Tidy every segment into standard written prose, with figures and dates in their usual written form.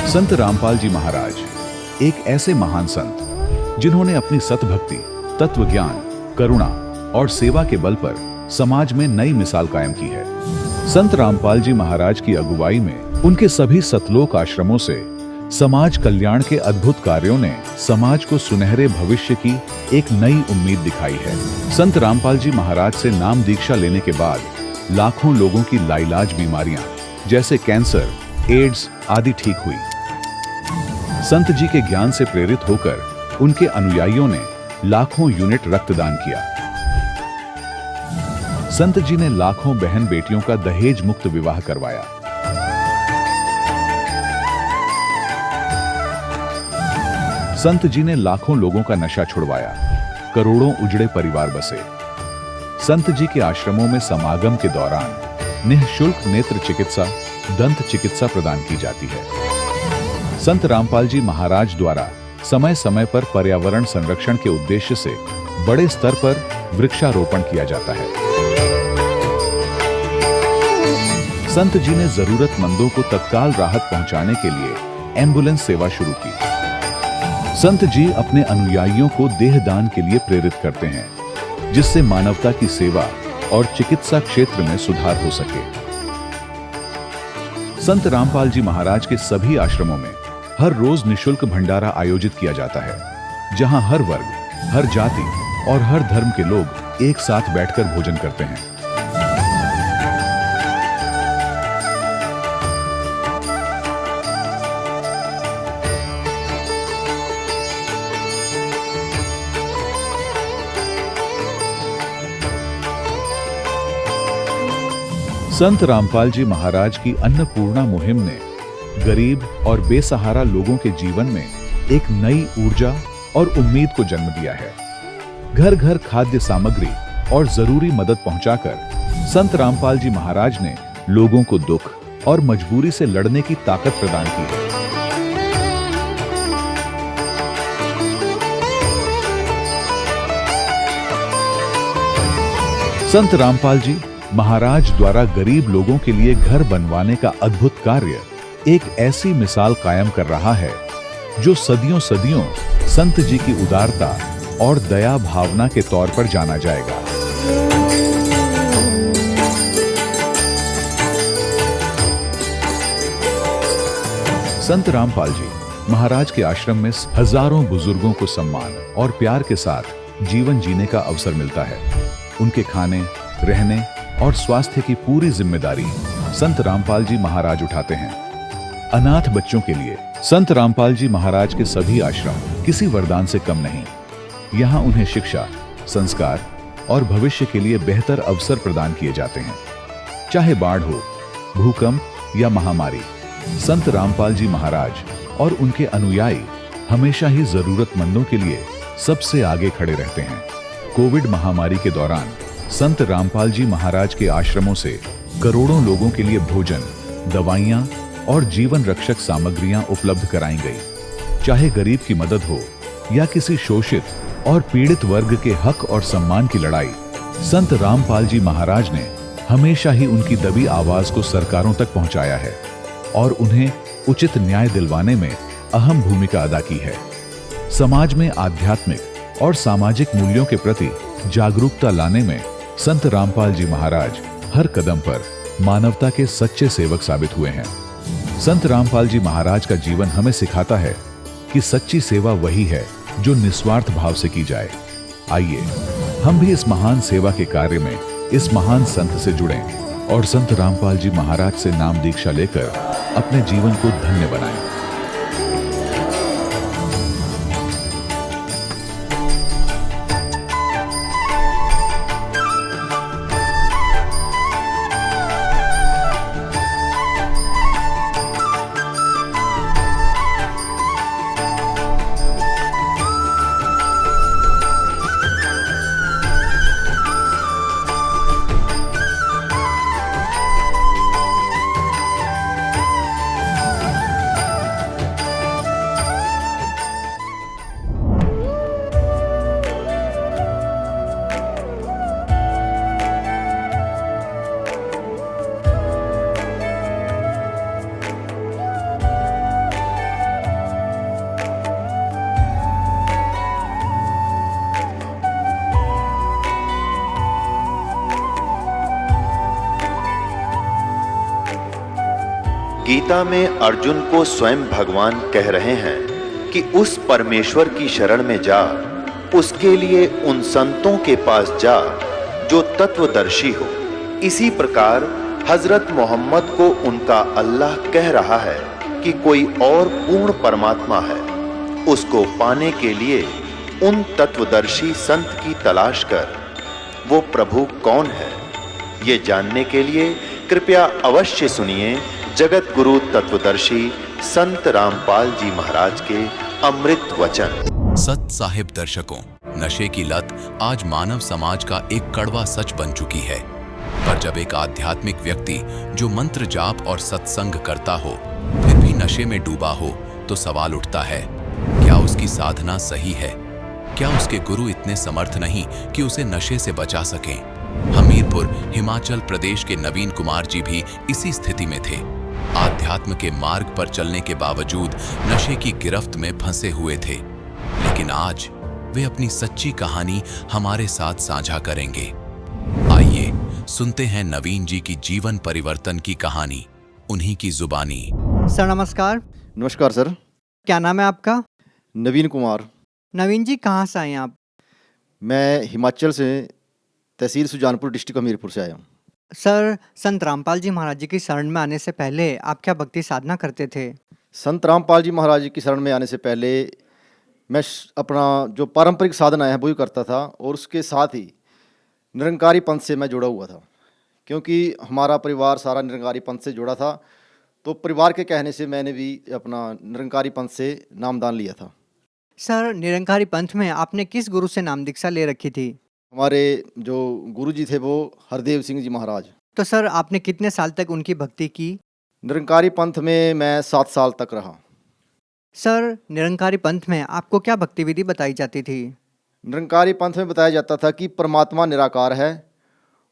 संत रामपाल जी महाराज एक ऐसे महान संत जिन्होंने अपनी सतभक्ति, तत्व ज्ञान, करुणा और सेवा के बल पर समाज में नई मिसाल कायम की है। संत रामपाल जी महाराज की अगुवाई में उनके सभी सतलोक आश्रमों से समाज कल्याण के अद्भुत कार्यों ने समाज को सुनहरे भविष्य की एक नई उम्मीद दिखाई है। संत रामपाल जी महाराज से नाम दीक्षा लेने के बाद लाखों लोगों की लाइलाज बीमारियां जैसे कैंसर, एड्स आदि ठीक हुई। संत जी के ज्ञान से प्रेरित होकर उनके अनुयायियों ने लाखों यूनिट रक्तदान किया। संत जी ने लाखों बहन बेटियों का दहेज मुक्त विवाह करवाया। संत जी ने लाखों लोगों का नशा छुड़वाया, करोड़ों उजड़े परिवार बसे। संत जी के आश्रमों में समागम के दौरान निःशुल्क नेत्र चिकित्सा, दंत चिकित्सा प्रदान की जाती है। संत रामपाल जी महाराज द्वारा समय समय पर पर्यावरण संरक्षण के उद्देश्य से बड़े स्तर पर वृक्षारोपण किया जाता है। संत जी ने जरूरतमंदों को तत्काल राहत पहुंचाने के लिए एम्बुलेंस सेवा शुरू की। संत जी अपने अनुयायियों को देहदान के लिए प्रेरित करते हैं, जिससे मानवता की सेवा और चिकित्सा क्षेत्र में सुधार हो सके। संत रामपाल जी महाराज के सभी आश्रमों में हर रोज निःशुल्क भंडारा आयोजित किया जाता है, जहां हर वर्ग, हर जाति और हर धर्म के लोग एक साथ बैठकर भोजन करते हैं। संत रामपाल जी महाराज की अन्नपूर्णा मुहिम ने गरीब और बेसहारा लोगों के जीवन में एक नई ऊर्जा और उम्मीद को जन्म दिया है। घर घर खाद्य सामग्री और जरूरी मदद पहुंचाकर संत रामपाल जी महाराज ने लोगों को दुख और मजबूरी से लड़ने की ताकत प्रदान की है। संत रामपाल जी महाराज द्वारा गरीब लोगों के लिए घर बनवाने का अद्भुत कार्य एक ऐसी मिसाल कायम कर रहा है जो सदियों सदियों संत जी की उदारता और दया भावना के तौर पर जाना जाएगा। संत रामपाल जी महाराज के आश्रम में हजारों बुजुर्गों को सम्मान और प्यार के साथ जीवन जीने का अवसर मिलता है। उनके खाने, रहने और स्वास्थ्य की पूरी जिम्मेदारी संत रामपाल जी महाराज उठाते हैं। अनाथ बच्चों के लिए संत रामपाल जी महाराज के सभी आश्रम किसी वरदान से कम नहीं। यहाँ उन्हें शिक्षा, संस्कार और भविष्य के लिए बेहतर अवसर प्रदान किए जाते हैं। चाहे बाढ़ हो, भूकंप या महामारी, संत रामपाल जी महाराज और उनके अनुयायी हमेशा ही जरूरतमंदों के लिए सबसे आगे खड़े रहते हैं। कोविड महामारी के दौरान संत रामपाल जी महाराज के आश्रमों से करोड़ों लोगों के लिए भोजन, दवाइयां और जीवन रक्षक सामग्रियां उपलब्ध कराई गई। चाहे गरीब की मदद हो या किसी शोषित और पीड़ित वर्ग के हक और सम्मान की लड़ाई, संत रामपाल जी महाराज ने हमेशा ही उनकी दबी आवाज को सरकारों तक पहुंचाया है और उन्हें उचित न्याय दिलवाने में अहम भूमिका अदा की है। समाज में आध्यात्मिक और सामाजिक मूल्यों के प्रति जागरूकता लाने में संत रामपाल जी महाराज हर कदम पर मानवता के सच्चे सेवक साबित हुए हैं। संत रामपाल जी महाराज का जीवन हमें सिखाता है कि सच्ची सेवा वही है जो निस्वार्थ भाव से की जाए। आइए हम भी इस महान सेवा के कार्य में इस महान संत से जुड़ें और संत रामपाल जी महाराज से नाम दीक्षा लेकर अपने जीवन को धन्य बनाएं। गीता में अर्जुन को स्वयं भगवान कह रहे हैं कि उस परमेश्वर की शरण में जा, उसके लिए उन संतों के पास जा जो तत्वदर्शी हो। इसी प्रकार हजरत मोहम्मद को उनका अल्लाह कह रहा है कि कोई और पूर्ण परमात्मा है, उसको पाने के लिए उन तत्वदर्शी संत की तलाश कर। वो प्रभु कौन है, ये जानने के लिए कृपया अवश्य सुनिए जगत गुरु तत्वदर्शी संत रामपाल जी महाराज के अमृत वचन। सत साहिब दर्शकों, नशे की लत आज मानव समाज का एक कड़वा सच बन चुकी है। पर जब एक आध्यात्मिक व्यक्ति जो मंत्र जाप और सत्संग करता हो फिर भी नशे में डूबा हो तो सवाल उठता है, क्या उसकी साधना सही है? क्या उसके गुरु इतने समर्थ नहीं कि उसे नशे से बचा सकें? हमीरपुर हिमाचल प्रदेश के नवीन कुमार जी भी इसी स्थिति में थे। आध्यात्म के मार्ग पर चलने के बावजूद नशे की गिरफ्त में फंसे हुए थे, लेकिन आज वे अपनी सच्ची कहानी हमारे साथ साझा करेंगे। आइए सुनते हैं नवीन जी की जीवन परिवर्तन की कहानी, उन्हीं की जुबानी। सर नमस्कार। नमस्कार सर। क्या नाम है आपका? नवीन कुमार। नवीन जी कहाँ से आए हैं आप? मैं हिमाचल से तहसील सुजानपुर डिस्ट्रिक्ट हमीरपुर से आया हूँ। सर संत रामपाल जी महाराज जी की शरण में आने से पहले आप क्या भक्ति साधना करते थे? संत रामपाल जी महाराज जी की शरण में आने से पहले मैं अपना जो पारंपरिक साधना है वही करता था, और उसके साथ ही निरंकारी पंथ से मैं जुड़ा हुआ था, क्योंकि हमारा परिवार सारा निरंकारी पंथ से जुड़ा था। तो परिवार के कहने से मैंने भी अपना निरंकारी पंथ से नामदान लिया था। सर निरंकारी पंथ में आपने किस गुरु से नाम दीक्षा ले रखी थी? हमारे जो गुरु जी थे वो हरदेव सिंह जी महाराज। तो सर आपने कितने साल तक उनकी भक्ति की? निरंकारी पंथ में मैं 7 साल तक रहा। सर निरंकारी पंथ में आपको क्या भक्ति विधि बताई जाती थी? निरंकारी पंथ में बताया जाता था कि परमात्मा निराकार है,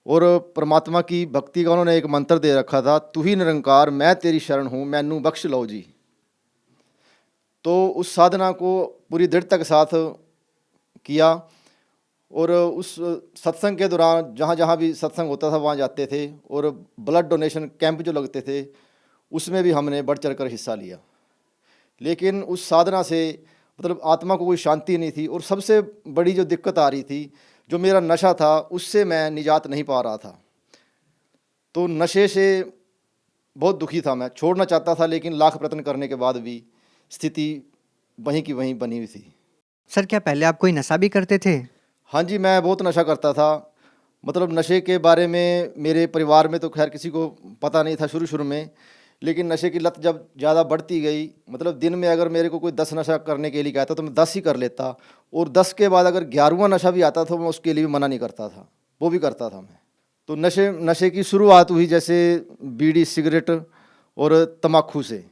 और परमात्मा की भक्ति का उन्होंने एक मंत्र दे रखा था, तू ही निरंकार मैं तेरी शरण हूँ मैनू बख्श लो जी। तो उस साधना को पूरी दृढ़ता के साथ किया, और उस सत्संग के दौरान जहाँ जहाँ भी सत्संग होता था वहाँ जाते थे, और ब्लड डोनेशन कैंप जो लगते थे उसमें भी हमने बढ़ चढ़ कर हिस्सा लिया। लेकिन उस साधना से मतलब आत्मा को कोई शांति नहीं थी, और सबसे बड़ी जो दिक्कत आ रही थी, जो मेरा नशा था उससे मैं निजात नहीं पा रहा था। तो नशे से बहुत दुखी था, मैं छोड़ना चाहता था, लेकिन लाख प्रयत्न करने के बाद भी स्थिति वहीं की वहीं बनी हुई थी। सर क्या पहले आप कोई नशा भी करते थे? हाँ जी, मैं बहुत नशा करता था। मतलब नशे के बारे में मेरे परिवार में तो खैर किसी को पता नहीं था शुरू में, लेकिन नशे की लत जब ज़्यादा बढ़ती गई, मतलब दिन में अगर मेरे को कोई 10 नशा करने के लिए कहता तो मैं 10 ही कर लेता, और 10 के बाद अगर 11वां नशा भी आता था मैं उसके लिए भी मना नहीं करता था, वो भी करता था मैं। तो नशे की शुरुआत हुई जैसे बीड़ी सिगरेट और तम्बाकू से,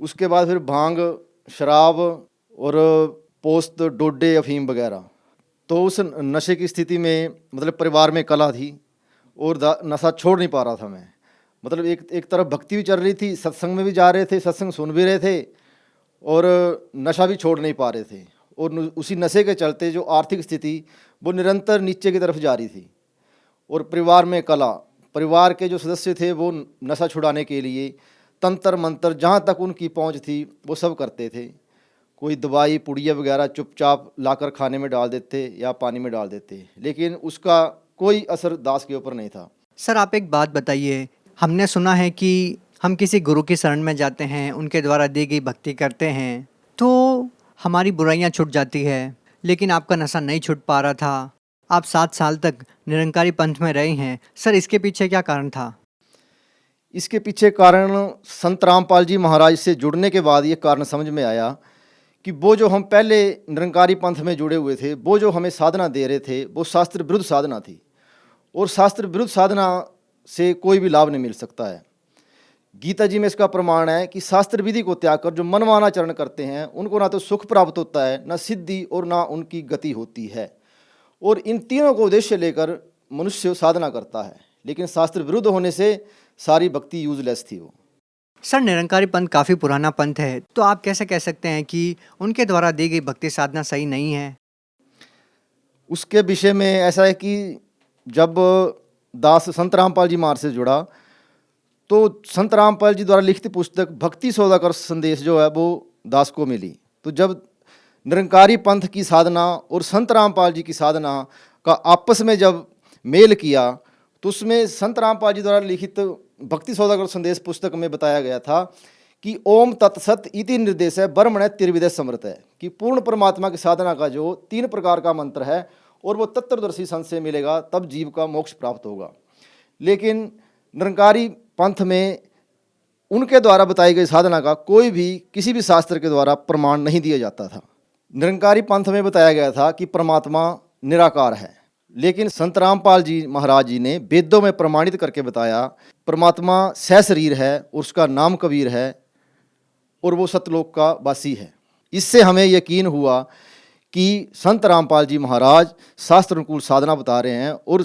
उसके बाद फिर भांग शराब और पोस्त डोडे अफीम वगैरह। तो उस नशे की स्थिति में मतलब परिवार में कला थी, और नशा छोड़ नहीं पा रहा था मैं। मतलब एक तरफ भक्ति भी चल रही थी, सत्संग में भी जा रहे थे, सत्संग सुन भी रहे थे, और नशा भी छोड़ नहीं पा रहे थे। और उसी नशे के चलते जो आर्थिक स्थिति वो निरंतर नीचे की तरफ जा रही थी, और परिवार में कला, परिवार के जो सदस्य थे वो नशा छुड़ाने के लिए तंत्र मंत्र जहाँ तक उनकी पहुँच थी वो सब करते थे। कोई दवाई पुड़िया वगैरह चुपचाप लाकर खाने में डाल देते या पानी में डाल देते, लेकिन उसका कोई असर दास के ऊपर नहीं था। सर आप एक बात बताइए, हमने सुना है कि हम किसी गुरु की शरण में जाते हैं, उनके द्वारा दी गई भक्ति करते हैं तो हमारी बुराइयां छूट जाती है, लेकिन आपका नशा नहीं छूट पा रहा था। आप 7 साल तक निरंकारी पंथ में रहे हैं, सर इसके पीछे क्या कारण था? इसके पीछे कारण संत रामपाल जी महाराज से जुड़ने के बाद ये कारण समझ में आया कि वो जो हम पहले निरंकारी पंथ में जुड़े हुए थे, वो जो हमें साधना दे रहे थे वो शास्त्र विरुद्ध साधना थी, और शास्त्र विरुद्ध साधना से कोई भी लाभ नहीं मिल सकता है। गीता जी में इसका प्रमाण है कि शास्त्र विधि को त्याग कर जो मनमाना चरण करते हैं उनको ना तो सुख प्राप्त होता है, ना सिद्धि, और ना उनकी गति होती है। और इन तीनों को उद्देश्य लेकर मनुष्य साधना करता है, लेकिन शास्त्र विरुद्ध होने से सारी भक्ति यूजलेस थी वो। सर निरंकारी पंथ काफ़ी पुराना पंथ है, तो आप कैसे कह सकते हैं कि उनके द्वारा दी गई भक्ति साधना सही नहीं है? उसके विषय में ऐसा है कि जब दास संत रामपाल जी महाराज से जुड़ा तो संत रामपाल जी द्वारा लिखित पुस्तक भक्ति सौदागर संदेश जो है वो दास को मिली। तो जब निरंकारी पंथ की साधना और संत रामपाल जी की साधना का आपस में जब मेल किया, तो उसमें संत रामपाल जी द्वारा लिखित भक्ति सौदागर संदेश पुस्तक में बताया गया था कि ओम तत्सत इति निर्देश है ब्रह्मण त्रिविधे समृत है, कि पूर्ण परमात्मा की साधना का जो 3 प्रकार का मंत्र है और वो तत्वदर्शी संत से मिलेगा तब जीव का मोक्ष प्राप्त होगा। लेकिन निरंकारी पंथ में उनके द्वारा बताई गई साधना का कोई भी किसी भी शास्त्र के द्वारा प्रमाण नहीं दिया जाता था। निरंकारी पंथ में बताया गया था कि परमात्मा निराकार है, लेकिन संत रामपाल जी महाराज जी ने वेदों में प्रमाणित करके बताया परमात्मा सहशरीर है, उसका नाम कबीर है और वो सतलोक का वासी है। इससे हमें यकीन हुआ कि संत रामपाल जी महाराज शास्त्र अनुकूल साधना बता रहे हैं और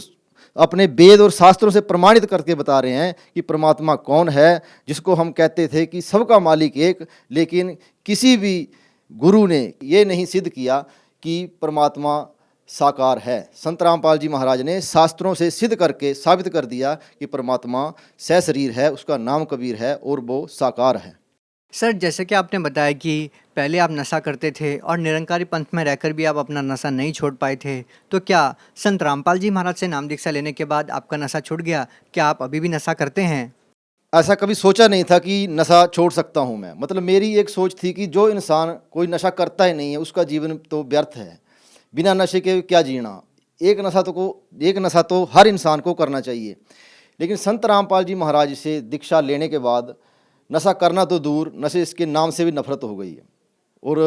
अपने वेद और शास्त्रों से प्रमाणित करके बता रहे हैं कि परमात्मा कौन है, जिसको हम कहते थे कि सबका मालिक एक, लेकिन किसी भी गुरु ने ये नहीं सिद्ध किया कि परमात्मा साकार है। संत रामपाल जी महाराज ने शास्त्रों से सिद्ध करके साबित कर दिया कि परमात्मा सहशरीर है, उसका नाम कबीर है और वो साकार है। सर, जैसे कि आपने बताया कि पहले आप नशा करते थे और निरंकारी पंथ में रहकर भी आप अपना नशा नहीं छोड़ पाए थे, तो क्या संत रामपाल जी महाराज से नाम दीक्षा लेने के बाद आपका नशा छूट गया? क्या आप अभी भी नशा करते हैं? ऐसा कभी सोचा नहीं था कि नशा छोड़ सकता हूं मैं। मतलब मेरी एक सोच थी कि जो इंसान कोई नशा करता ही नहीं है उसका जीवन तो व्यर्थ है, बिना नशे के क्या जीना। एक नशा तो हर इंसान को करना चाहिए। लेकिन संत रामपाल जी महाराज से दीक्षा लेने के बाद नशा करना तो दूर, नशे इसके नाम से भी नफरत हो गई है। और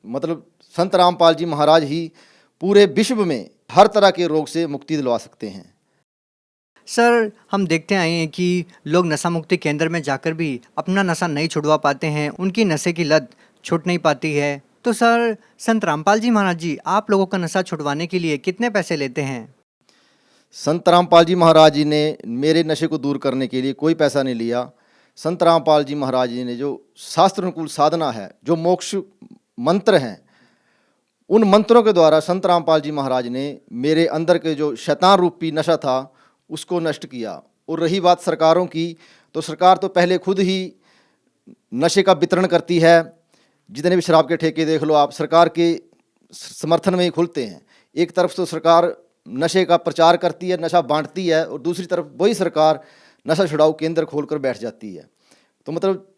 मतलब संत रामपाल जी महाराज ही पूरे विश्व में हर तरह के रोग से मुक्ति दिलवा सकते हैं। सर, हम देखते आए हैं कि लोग नशा मुक्ति केंद्र में जाकर भी अपना नशा नहीं छुड़वा पाते हैं, उनकी नशे की लत छूट नहीं पाती है। तो सर, संत रामपाल जी महाराज जी आप लोगों का नशा छुड़वाने के लिए कितने पैसे लेते हैं? संत रामपाल जी महाराज जी ने मेरे नशे को दूर करने के लिए कोई पैसा नहीं लिया। संत रामपाल जी महाराज जी ने जो शास्त्र अनुकूल साधना है, जो मोक्ष मंत्र हैं, उन मंत्रों के द्वारा संत रामपाल जी महाराज ने मेरे अंदर के जो शैतान रूपी नशा था उसको नष्ट किया। और रही बात सरकारों की, तो सरकार तो पहले खुद ही नशे का वितरण करती है। जितने भी शराब के ठेके देख लो आप, सरकार के समर्थन में ही खुलते हैं। एक तरफ तो सरकार नशे का प्रचार करती है, नशा बांटती है, और दूसरी तरफ वही सरकार नशा छुड़ाऊ केंद्र खोलकर बैठ जाती है। तो मतलब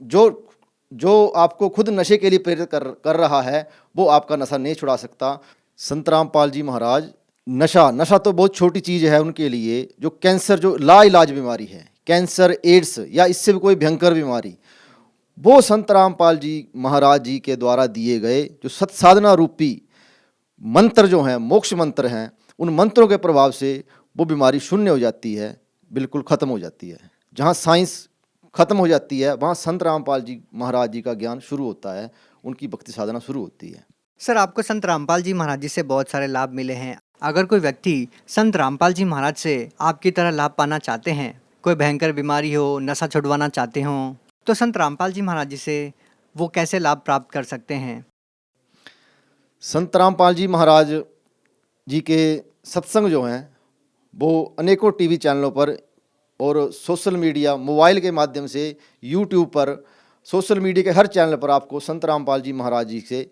जो आपको खुद नशे के लिए प्रेरित कर रहा है वो आपका नशा नहीं छुड़ा सकता। संत रामपाल जी महाराज नशा तो बहुत छोटी चीज़ है उनके लिए। जो कैंसर, जो लाइलाज बीमारी है, कैंसर, एड्स या इससे भी कोई भयंकर बीमारी, वो संत रामपाल जी महाराज जी के द्वारा दिए गए जो सत्साधना रूपी मंत्र जो हैं, मोक्ष मंत्र हैं, उन मंत्रों के प्रभाव से वो बीमारी शून्य हो जाती है, बिल्कुल ख़त्म हो जाती है। जहाँ साइंस ख़त्म हो जाती है वहाँ संत रामपाल जी महाराज जी का ज्ञान शुरू होता है, उनकी भक्ति साधना शुरू होती है। सर, आपको संत रामपाल जी महाराज जी से बहुत सारे लाभ मिले हैं। अगर कोई व्यक्ति संत रामपाल जी महाराज से आपकी तरह लाभ पाना चाहते हैं, कोई भयंकर बीमारी हो, नशा छुड़वाना चाहते हों, तो संत रामपाल जी महाराज जी से वो कैसे लाभ प्राप्त कर सकते हैं? संत रामपाल जी महाराज जी के सत्संग जो हैं वो अनेकों टीवी चैनलों पर और सोशल मीडिया, मोबाइल के माध्यम से, यूट्यूब पर, सोशल मीडिया के हर चैनल पर आपको संत रामपाल जी महाराज जी से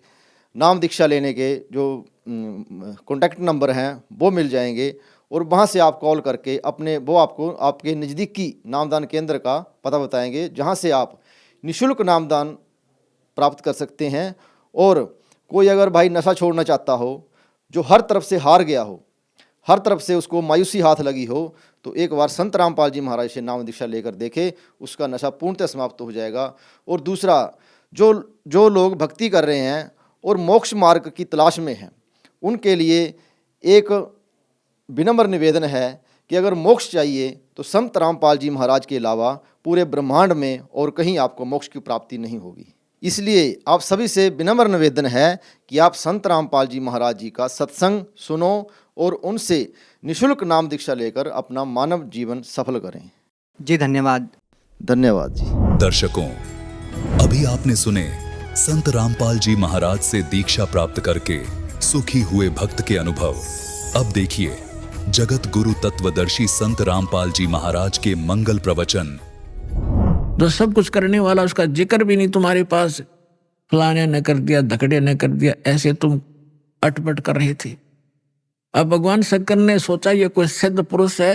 नाम दीक्षा लेने के जो कॉन्टैक्ट नंबर हैं वो मिल जाएंगे। और वहाँ से आप कॉल करके वो आपको आपके नज़दीकी नामदान केंद्र का पता बताएंगे, जहाँ से आप निःशुल्क नामदान प्राप्त कर सकते हैं। और कोई अगर भाई नशा छोड़ना चाहता हो, जो हर तरफ से हार गया हो, हर तरफ से उसको मायूसी हाथ लगी हो, तो एक बार संत रामपाल जी महाराज से नाम दीक्षा लेकर देखे, उसका नशा पूर्णतः समाप्त हो जाएगा। और दूसरा, जो लोग भक्ति कर रहे हैं और मोक्ष मार्ग की तलाश में हैं, उनके लिए एक विनम्र निवेदन है कि अगर मोक्ष चाहिए तो संत रामपाल जी महाराज के अलावा पूरे ब्रह्मांड में और कहीं आपको मोक्ष की प्राप्ति नहीं होगी। इसलिए आप सभी से विनम्र निवेदन है कि आप संत रामपाल जी महाराज जी का सत्संग सुनो और उनसे निःशुल्क नाम दीक्षा लेकर अपना मानव जीवन सफल करें। जी धन्यवाद। धन्यवाद जी। दर्शकों, अभी आपने सुने संत रामपाल जी महाराज से दीक्षा प्राप्त करके सुखी हुए भक्त के अनुभव। अब देखिए जगत गुरु तत्वदर्शी संत रामपाल जी महाराज के मंगल प्रवचन। जो सब कुछ करने वाला, उसका जिक्र भी नहीं तुम्हारे पास, फलाने ने कर दिया, धकड़े ने कर दिया, ऐसे तुम अटपट कर रहे थे। अब भगवान शंकर ने सोचा ये कोई सिद्ध पुरुष है,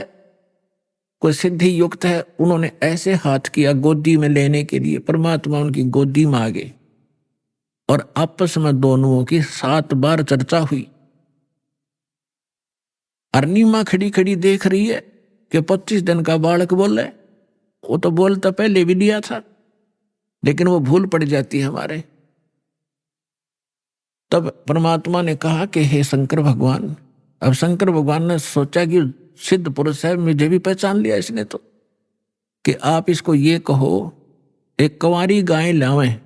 कोई सिद्धि युक्त है, उन्होंने ऐसे हाथ किया गोदी में लेने के लिए। परमात्मा उनकी गोदी में आ गए और आपस में दोनों की 7 बार चर्चा हुई। अरुणिमा खड़ी खड़ी देख रही है कि 25 दिन का बालक बोल रहा है। वो तो बोलता पहले भी दिया था, लेकिन वो भूल पड़ जाती है हमारे। तब परमात्मा ने कहा कि हे शंकर भगवान, अब शंकर भगवान ने सोचा कि सिद्ध पुरुष है, मुझे भी पहचान लिया इसने तो, कि आप इसको ये कहो एक कुंवारी गाय लावें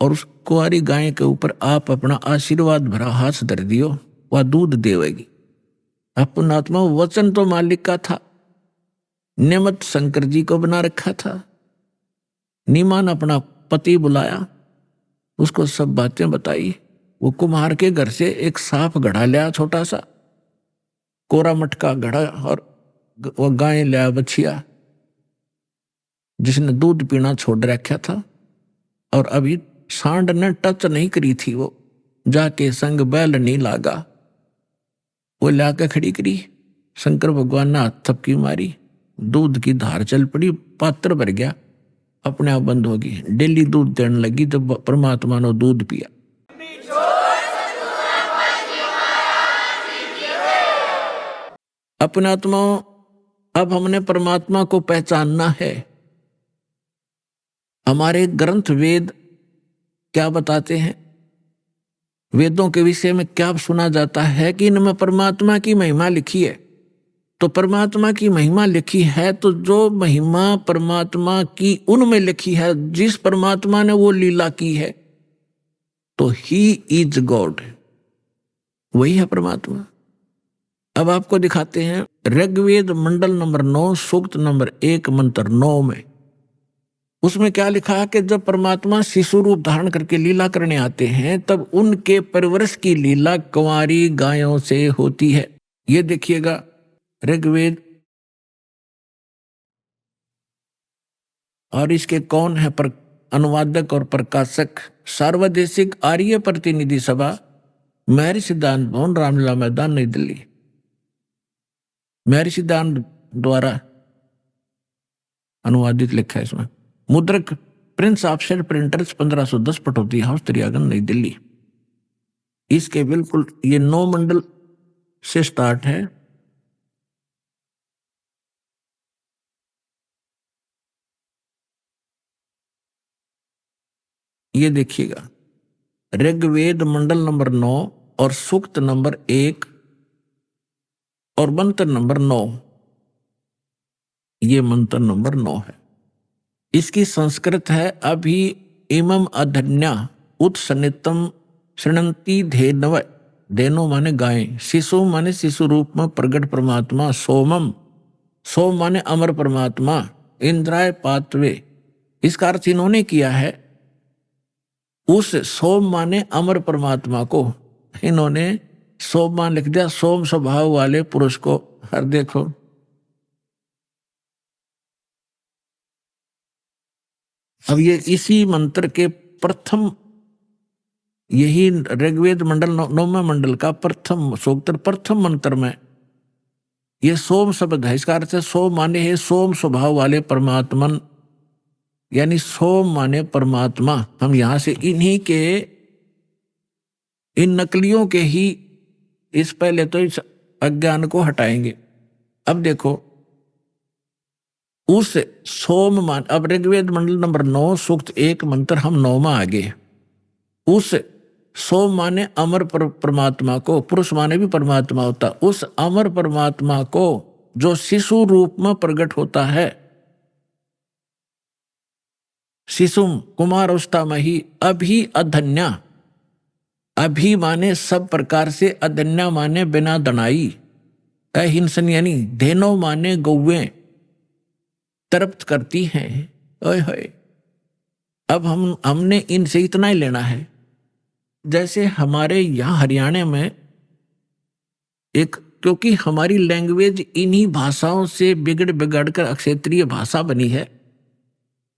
और उस कुंवारी गाय के ऊपर आप अपना आशीर्वाद भरा हाथ धर दियो, वह दूध देवेगी। अब पुण्यात्मा वचन तो मालिक का था, नियमत शंकर जी को बना रखा था। नीमान अपना पति बुलाया, उसको सब बातें बताई। वो कुम्हार के घर से एक साफ घड़ा लिया, छोटा सा कोरा मटका घड़ा, और वो गाय लिया बछिया जिसने दूध पीना छोड़ रखा था, और अभी सांड ने टच नहीं करी थी, वो जाके संग बैल नहीं लागा, वो लाके खड़ी करी। शंकर भगवान ने हाथ थपकी मारी, दूध की धार चल पड़ी, पात्र भर गया, अपने आप बंद होगी। डेली दूध देने लगी तो परमात्मा ने दूध पिया। अपने आत्मा, अब हमने परमात्मा को पहचानना है। हमारे ग्रंथ वेद क्या बताते हैं, वेदों के विषय में क्या सुना जाता है कि इनमें परमात्मा की महिमा लिखी है। तो परमात्मा की महिमा लिखी है, तो जो महिमा परमात्मा की उनमें लिखी है, जिस परमात्मा ने वो लीला की है, तो ही इज गॉड, वही है परमात्मा। अब आपको दिखाते हैं ऋग्वेद मंडल नंबर 9 सूक्त नंबर 1 मंत्र 9 में, उसमें क्या लिखा है कि जब परमात्मा शिशु रूप धारण करके लीला करने आते हैं, तब उनके परवरिश की लीला कुंवारी गायों से होती है। ये देखिएगा ऋग्वेद, और इसके कौन है अनुवादक और प्रकाशक, सार्वदेशिक आर्य प्रतिनिधि सभा, महर्षि सिद्धांत भवन, रामलीला मैदान, नई दिल्ली। महर्षि सिद्धांत द्वारा अनुवादित लिखा है इसमें। मुद्रक Prince offset printers 1510 Pataudi house, त्रियागन, नई दिल्ली। इसके बिल्कुल ये 9 मंडल से स्टार्ट है। ये देखिएगा ऋग्वेद मंडल नंबर 9 और सूक्त नंबर 1 और मंत्र नंबर 9, ये मंत्र नंबर 9 है। इसकी संस्कृत है अभि इमम अधन्या उत्सनितम शृणंती धेनव, धेनो माने गाय, शिशु माने शिशु रूप में प्रगट परमात्मा, सोमम, सोम माने अमर परमात्मा, इंद्राय पात्वे, इसका अर्थ इन्होंने किया है उस सोम माने अमर परमात्मा को इन्होंने सोम मान लिख दिया, सोम स्वभाव वाले पुरुष को। हर देखो अब ये इसी मंत्र के प्रथम, यही ऋग्वेद मंडल 9वें मंडल का प्रथम सूक्त प्रथम मंत्र में ये सोम शब्द है। इसका अर्थ है सोम माने है सोम स्वभाव वाले परमात्मन, यानी सोम माने परमात्मा। हम यहां से इन्हीं के, इन नकलियों के ही इस पहले तो इस अज्ञान को हटाएंगे। अब देखो उस सोम मान, अब ऋग्वेद मंडल नंबर 9 सूक्त 1 मंत्र हम 9 में आगे, उस सोम माने अमर परमात्मा को, पुरुष माने भी परमात्मा होता, उस अमर परमात्मा को जो शिशु रूप में प्रकट होता है, शिशुम कुमार अवस्था में ही, अभी अधन्या, अभी माने सब प्रकार से, अधन्या माने बिना दनाई, अहिंसन यानी धेनो माने गौवें तृप्त करती हैं। ओए होए, अब हमने इनसे इतना ही लेना है। जैसे हमारे यहाँ हरियाणा में एक, क्योंकि हमारी लैंग्वेज इन्हीं भाषाओं से बिगड़ कर क्षेत्रीय भाषा बनी है,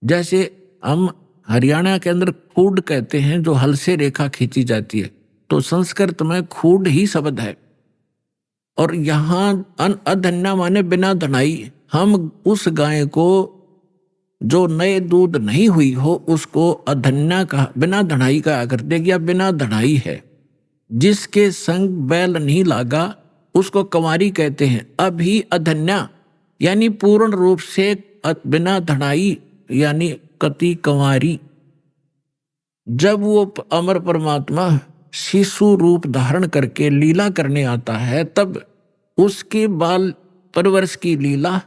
जैसे हम हरियाणा के अंदर खूड कहते हैं, जो हल से रेखा खींची जाती है, तो संस्कृत में खूड ही शब्द है। और यहाँ अधन्या माने बिना धनाई। हम उस गाय को जो नए दूध नहीं हुई हो उसको अधन्या का, बिना धनाई का करते, या बिना धनाई है। जिसके संग बैल नहीं लागा उसको कंवारी कहते हैं। अभी अधन्या यानी पूर्ण रूप से बिना धनाई यानी कति कंवारी। जब वो अमर परमात्मा शिशु रूप धारण करके लीला करने आता है, तब उसके बाल परवरिश की लीला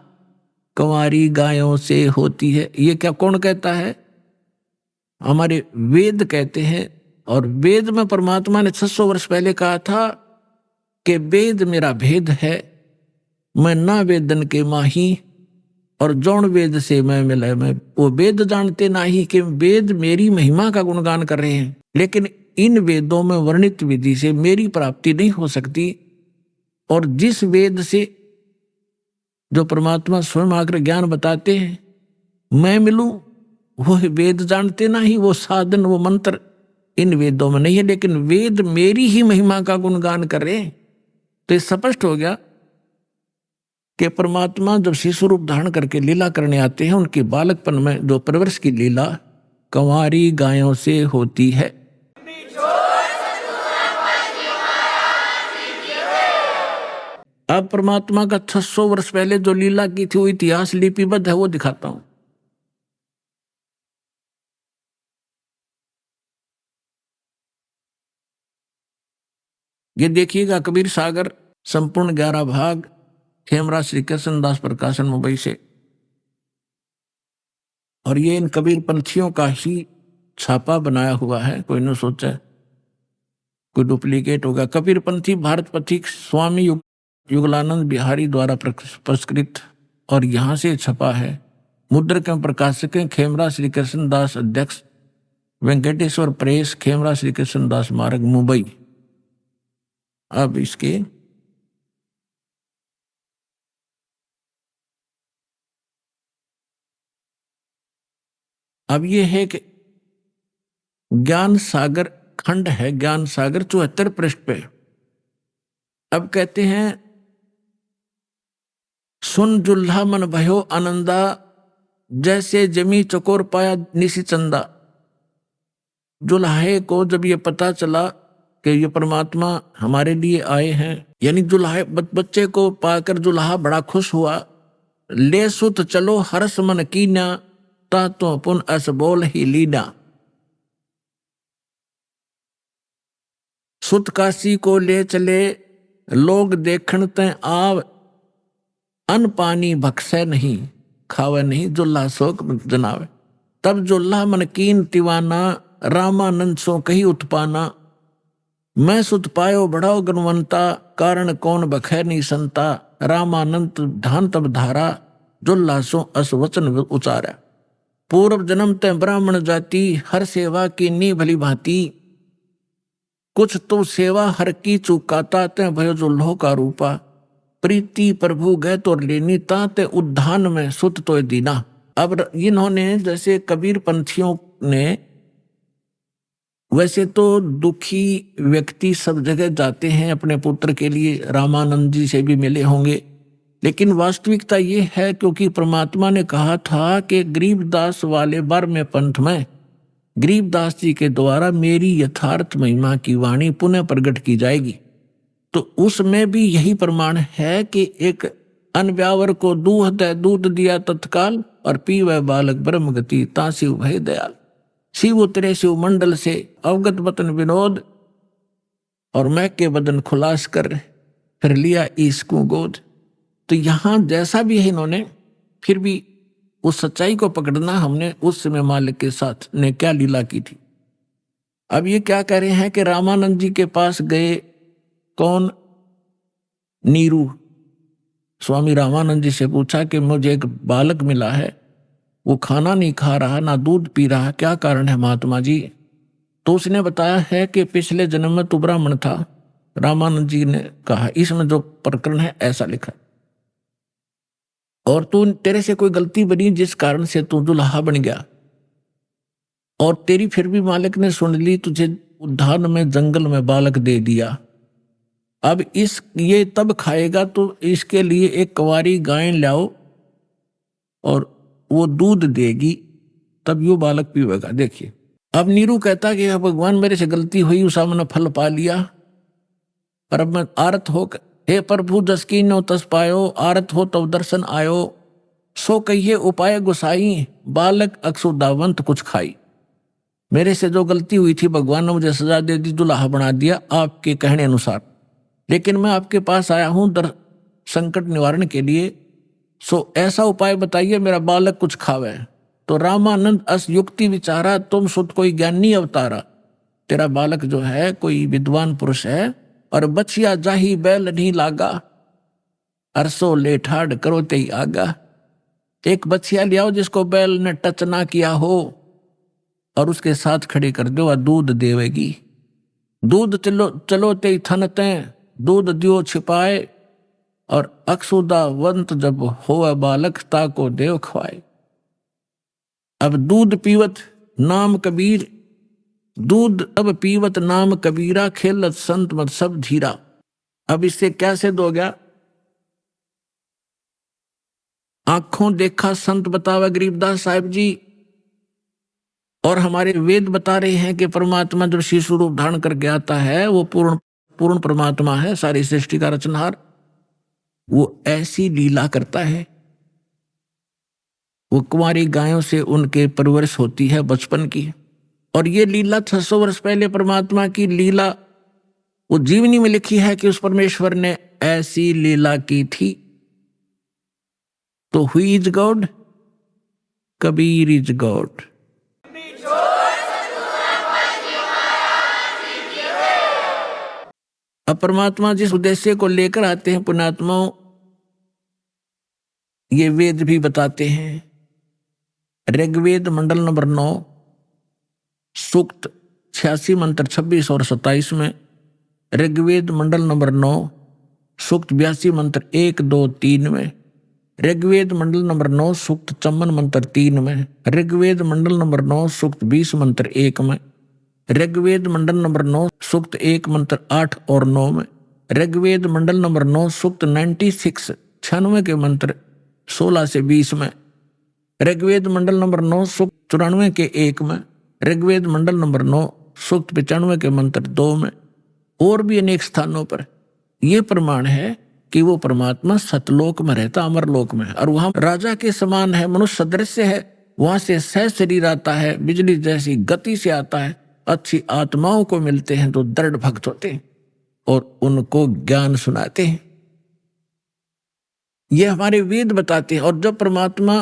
कंवारी गायों से होती है। ये क्या कौन कहता है? हमारे वेद कहते हैं। और वेद में परमात्मा ने 600 वर्ष पहले कहा था कि वेद मेरा भेद है, मैं ना वेदन के माही, और जौन वेद से मैं मिला। मैं वो वेद जानते नहीं कि वेद मेरी महिमा का गुणगान कर रहे हैं, लेकिन इन वेदों में वर्णित विधि से मेरी प्राप्ति नहीं हो सकती। और जिस वेद से जो परमात्मा स्वयं आकर ज्ञान बताते हैं मैं मिलूं, वो वेद जानते नहीं, वो साधन, वो मंत्र इन वेदों में नहीं है, लेकिन वेद मेरी ही महिमा का गुणगान कर रहे हैं। तो ये स्पष्ट हो गया कि परमात्मा जब शिशु रूप धारण करके लीला करने आते हैं, उनके बालकपन में जो परवरिश की लीला कंवारी गायों से होती है। अब परमात्मा का 600 वर्ष पहले जो लीला की थी वो इतिहास लिपिबद्ध है, वो दिखाता हूं। ये देखिएगा कबीर सागर संपूर्ण 11 भाग, खेमरा श्री कृष्ण दास प्रकाशन मुंबई से। और ये इन कबीर पंथियों का ही छापा बनाया हुआ है, कोई न सोचा कोई डुप्लीकेट होगा। कबीर पंथी भारत पथिक स्वामी युगलानंद बिहारी द्वारा पुरस्कृत, और यहाँ से छपा है। मुद्रक एवं प्रकाशक खेमरा श्री कृष्ण दास, अध्यक्ष वेंकटेश्वर प्रेस, खेमरा श्री कृष्ण दास मार्ग, मुंबई। अब इसके अब ये है कि ज्ञान सागर खंड है, ज्ञान सागर 74 पृष्ठ पे। अब कहते हैं, सुन जुल्हा मन भयो आनंदा, जैसे जमी चकोर पाया निशी चंदा। जुल्हे को जब ये पता चला कि ये परमात्मा हमारे लिए आए हैं, यानी जुल्हा बच्चे को पाकर जुल्हा बड़ा खुश हुआ। ले सुत चलो हर्ष मन कीना, ता तो पुन अस बोल ही लीना। सुत काशी को ले चले, लोग देखण तय आव, अन पानी भक्सै नहीं, खावे नहीं, जुल्हा शोक जनावे। तब जुल्हा मन कीन तिवाना, रामानंद सो कही उत्पाना। मैं सुत पायो बढ़ाओ गुणवंता, कारण कौन बखै नहीं संता। रामानंद धान तब धारा, जुल्हा सो अस वचन उचारा। पूर्व जन्म ते ब्राह्मण जाति, हर सेवा की नी भली भांति। कुछ तो सेवा हर की चुकाता, ते भयो जुल्हो का रूपा। प्रीति प्रभु गए तो लेनी, ताते उद्धान में सुत तो दीना। अब इन्होंने, जैसे कबीर पंथियों ने, वैसे तो दुखी व्यक्ति सब जगह जाते हैं अपने पुत्र के लिए, रामानंद जी से भी मिले होंगे, लेकिन वास्तविकता ये है क्योंकि परमात्मा ने कहा था कि गरीबदास वाले बार में पंथ में गरीबदास जी के द्वारा मेरी यथार्थ महिमा की वाणी पुनः प्रकट की जाएगी। तो उसमें भी यही प्रमाण है कि एक अनव्यावर को दूध दिया तत्काल, और पीवै बालक ब्रह्म गति, तासिव भय दयाल। शिव उतरे शिव मंडल से, अवगत वतन विनोद, और मैं के बदन खुलास कर, फिर लिया ईसको गोद। तो यहाँ जैसा भी है, इन्होंने फिर भी उस सच्चाई को पकड़ना, हमने उस समय मालिक के साथ ने क्या लीला की थी। अब ये क्या कह रहे हैं कि रामानंद जी के पास गए, कौन? नीरू। स्वामी रामानंद जी से पूछा कि मुझे एक बालक मिला है, वो खाना नहीं खा रहा, ना दूध पी रहा, क्या कारण है महात्मा जी? तो उसने बताया है कि पिछले जन्म में तू ब्राह्मण था। रामानंद जी ने कहा, इसमें जो प्रकरण है ऐसा लिखा। और तू तेरे से कोई गलती बनी जिस कारण से तू दुल्हा बन गया, और तेरी फिर भी मालिक ने सुन ली, तुझे उद्यान में जंगल में बालक दे दिया। अब ये तब खाएगा तो इसके लिए एक कुंवारी गाय लाओ और वो दूध देगी, तब यो बालक पीवेगा। देखिए, अब नीरू कहता कि भगवान मेरे से गलती हुई, उसा मैंने फल पा लिया, पर अब मैं आरत हो, हे प्रभु जस कीन्यो तस पायो, आरत हो तब दर्शन आयो, सो कहिए उपाय गुसाई, बालक अक्षुदावंत कुछ खाई। मेरे से जो गलती हुई थी भगवान ने मुझे सजा दे दी, दुल्हा बना दिया आपके कहने अनुसार, लेकिन मैं आपके पास आया हूं संकट निवारण के लिए, सो ऐसा उपाय बताइए मेरा बालक कुछ खावे। तो रामानंद अस युक्ति विचारा, तुम सुत कोई ज्ञानी अवतारा। तेरा बालक जो है कोई विद्वान पुरुष है, और बचिया जाही बैल नहीं लागा, अरसो ले ठाड़ करो ते आगा। एक बचिया लियाओ जिसको बैल ने टच ना किया हो, और उसके साथ खड़े कर दो और दूध देवेगी। दूध चलो ते थन ते, दूध दियो छिपाए, और अक्षुदावंत जब हो बालक ताको देव खवाए। अब दूध पीवत नाम कबीर, दूध अब पीवत नाम कबीरा, खेलत संत मत सब धीरा। अब इससे क्या सिद्ध हो गया? आंखों देखा संत बतावा गरीबदास साहिब जी, और हमारे वेद बता रहे हैं कि परमात्मा जो शिशु रूप धारण करके आता है वो पूर्ण परमात्मा है, सारी सृष्टि का रचनहार। वो ऐसी लीला करता है, वो कुंवारी गायों से उनके परवरिश होती है बचपन की, और ये लीला 600 वर्ष पहले परमात्मा की लीला वो जीवनी में लिखी है कि उस परमेश्वर ने ऐसी लीला की थी। तो who is God? Kabir is God. अब परमात्मा जिस उद्देश्य को लेकर आते हैं पुण्यात्माओं, ये वेद भी बताते हैं। ऋग्वेद मंडल नंबर 9 सूक्त 86 मंत्र 26 और 27 में, ऋग्वेद मंडल नंबर 9 सूक्त 82 मंत्र 1, 2, 3 में, ऋग्वेद मंडल नंबर 9 सूक्त 54 मंत्र 3 में, ऋग्वेद मंडल नंबर 9 सूक्त 20 मंत्र 1 में, ऋग्वेद मंडल नंबर 9 सूक्त 1 मंत्र 8 और 9 में, ऋग्वेद मंडल नंबर 9 सूक्त 96 के मंत्र 16 से 20 में, ऋग्वेद मंडल नंबर 9 सूक्त 94 के 1 में, ऋग्वेद मंडल नंबर 9 सूक्त 95 के मंत्र 2 में, और भी अनेक स्थानों पर यह प्रमाण है कि वो परमात्मा सतलोक में रहता, अमरलोक में, और वहां राजा के समान है, मनुष्य सदृश्य है। वहां से सह शरीर आता है, बिजली जैसी गति से आता है। अच्छी आत्माओं को मिलते हैं तो दृढ़ भक्त होते हैं और उनको ज्ञान सुनाते हैं। ये हमारे वेद बताते हैं। और जब परमात्मा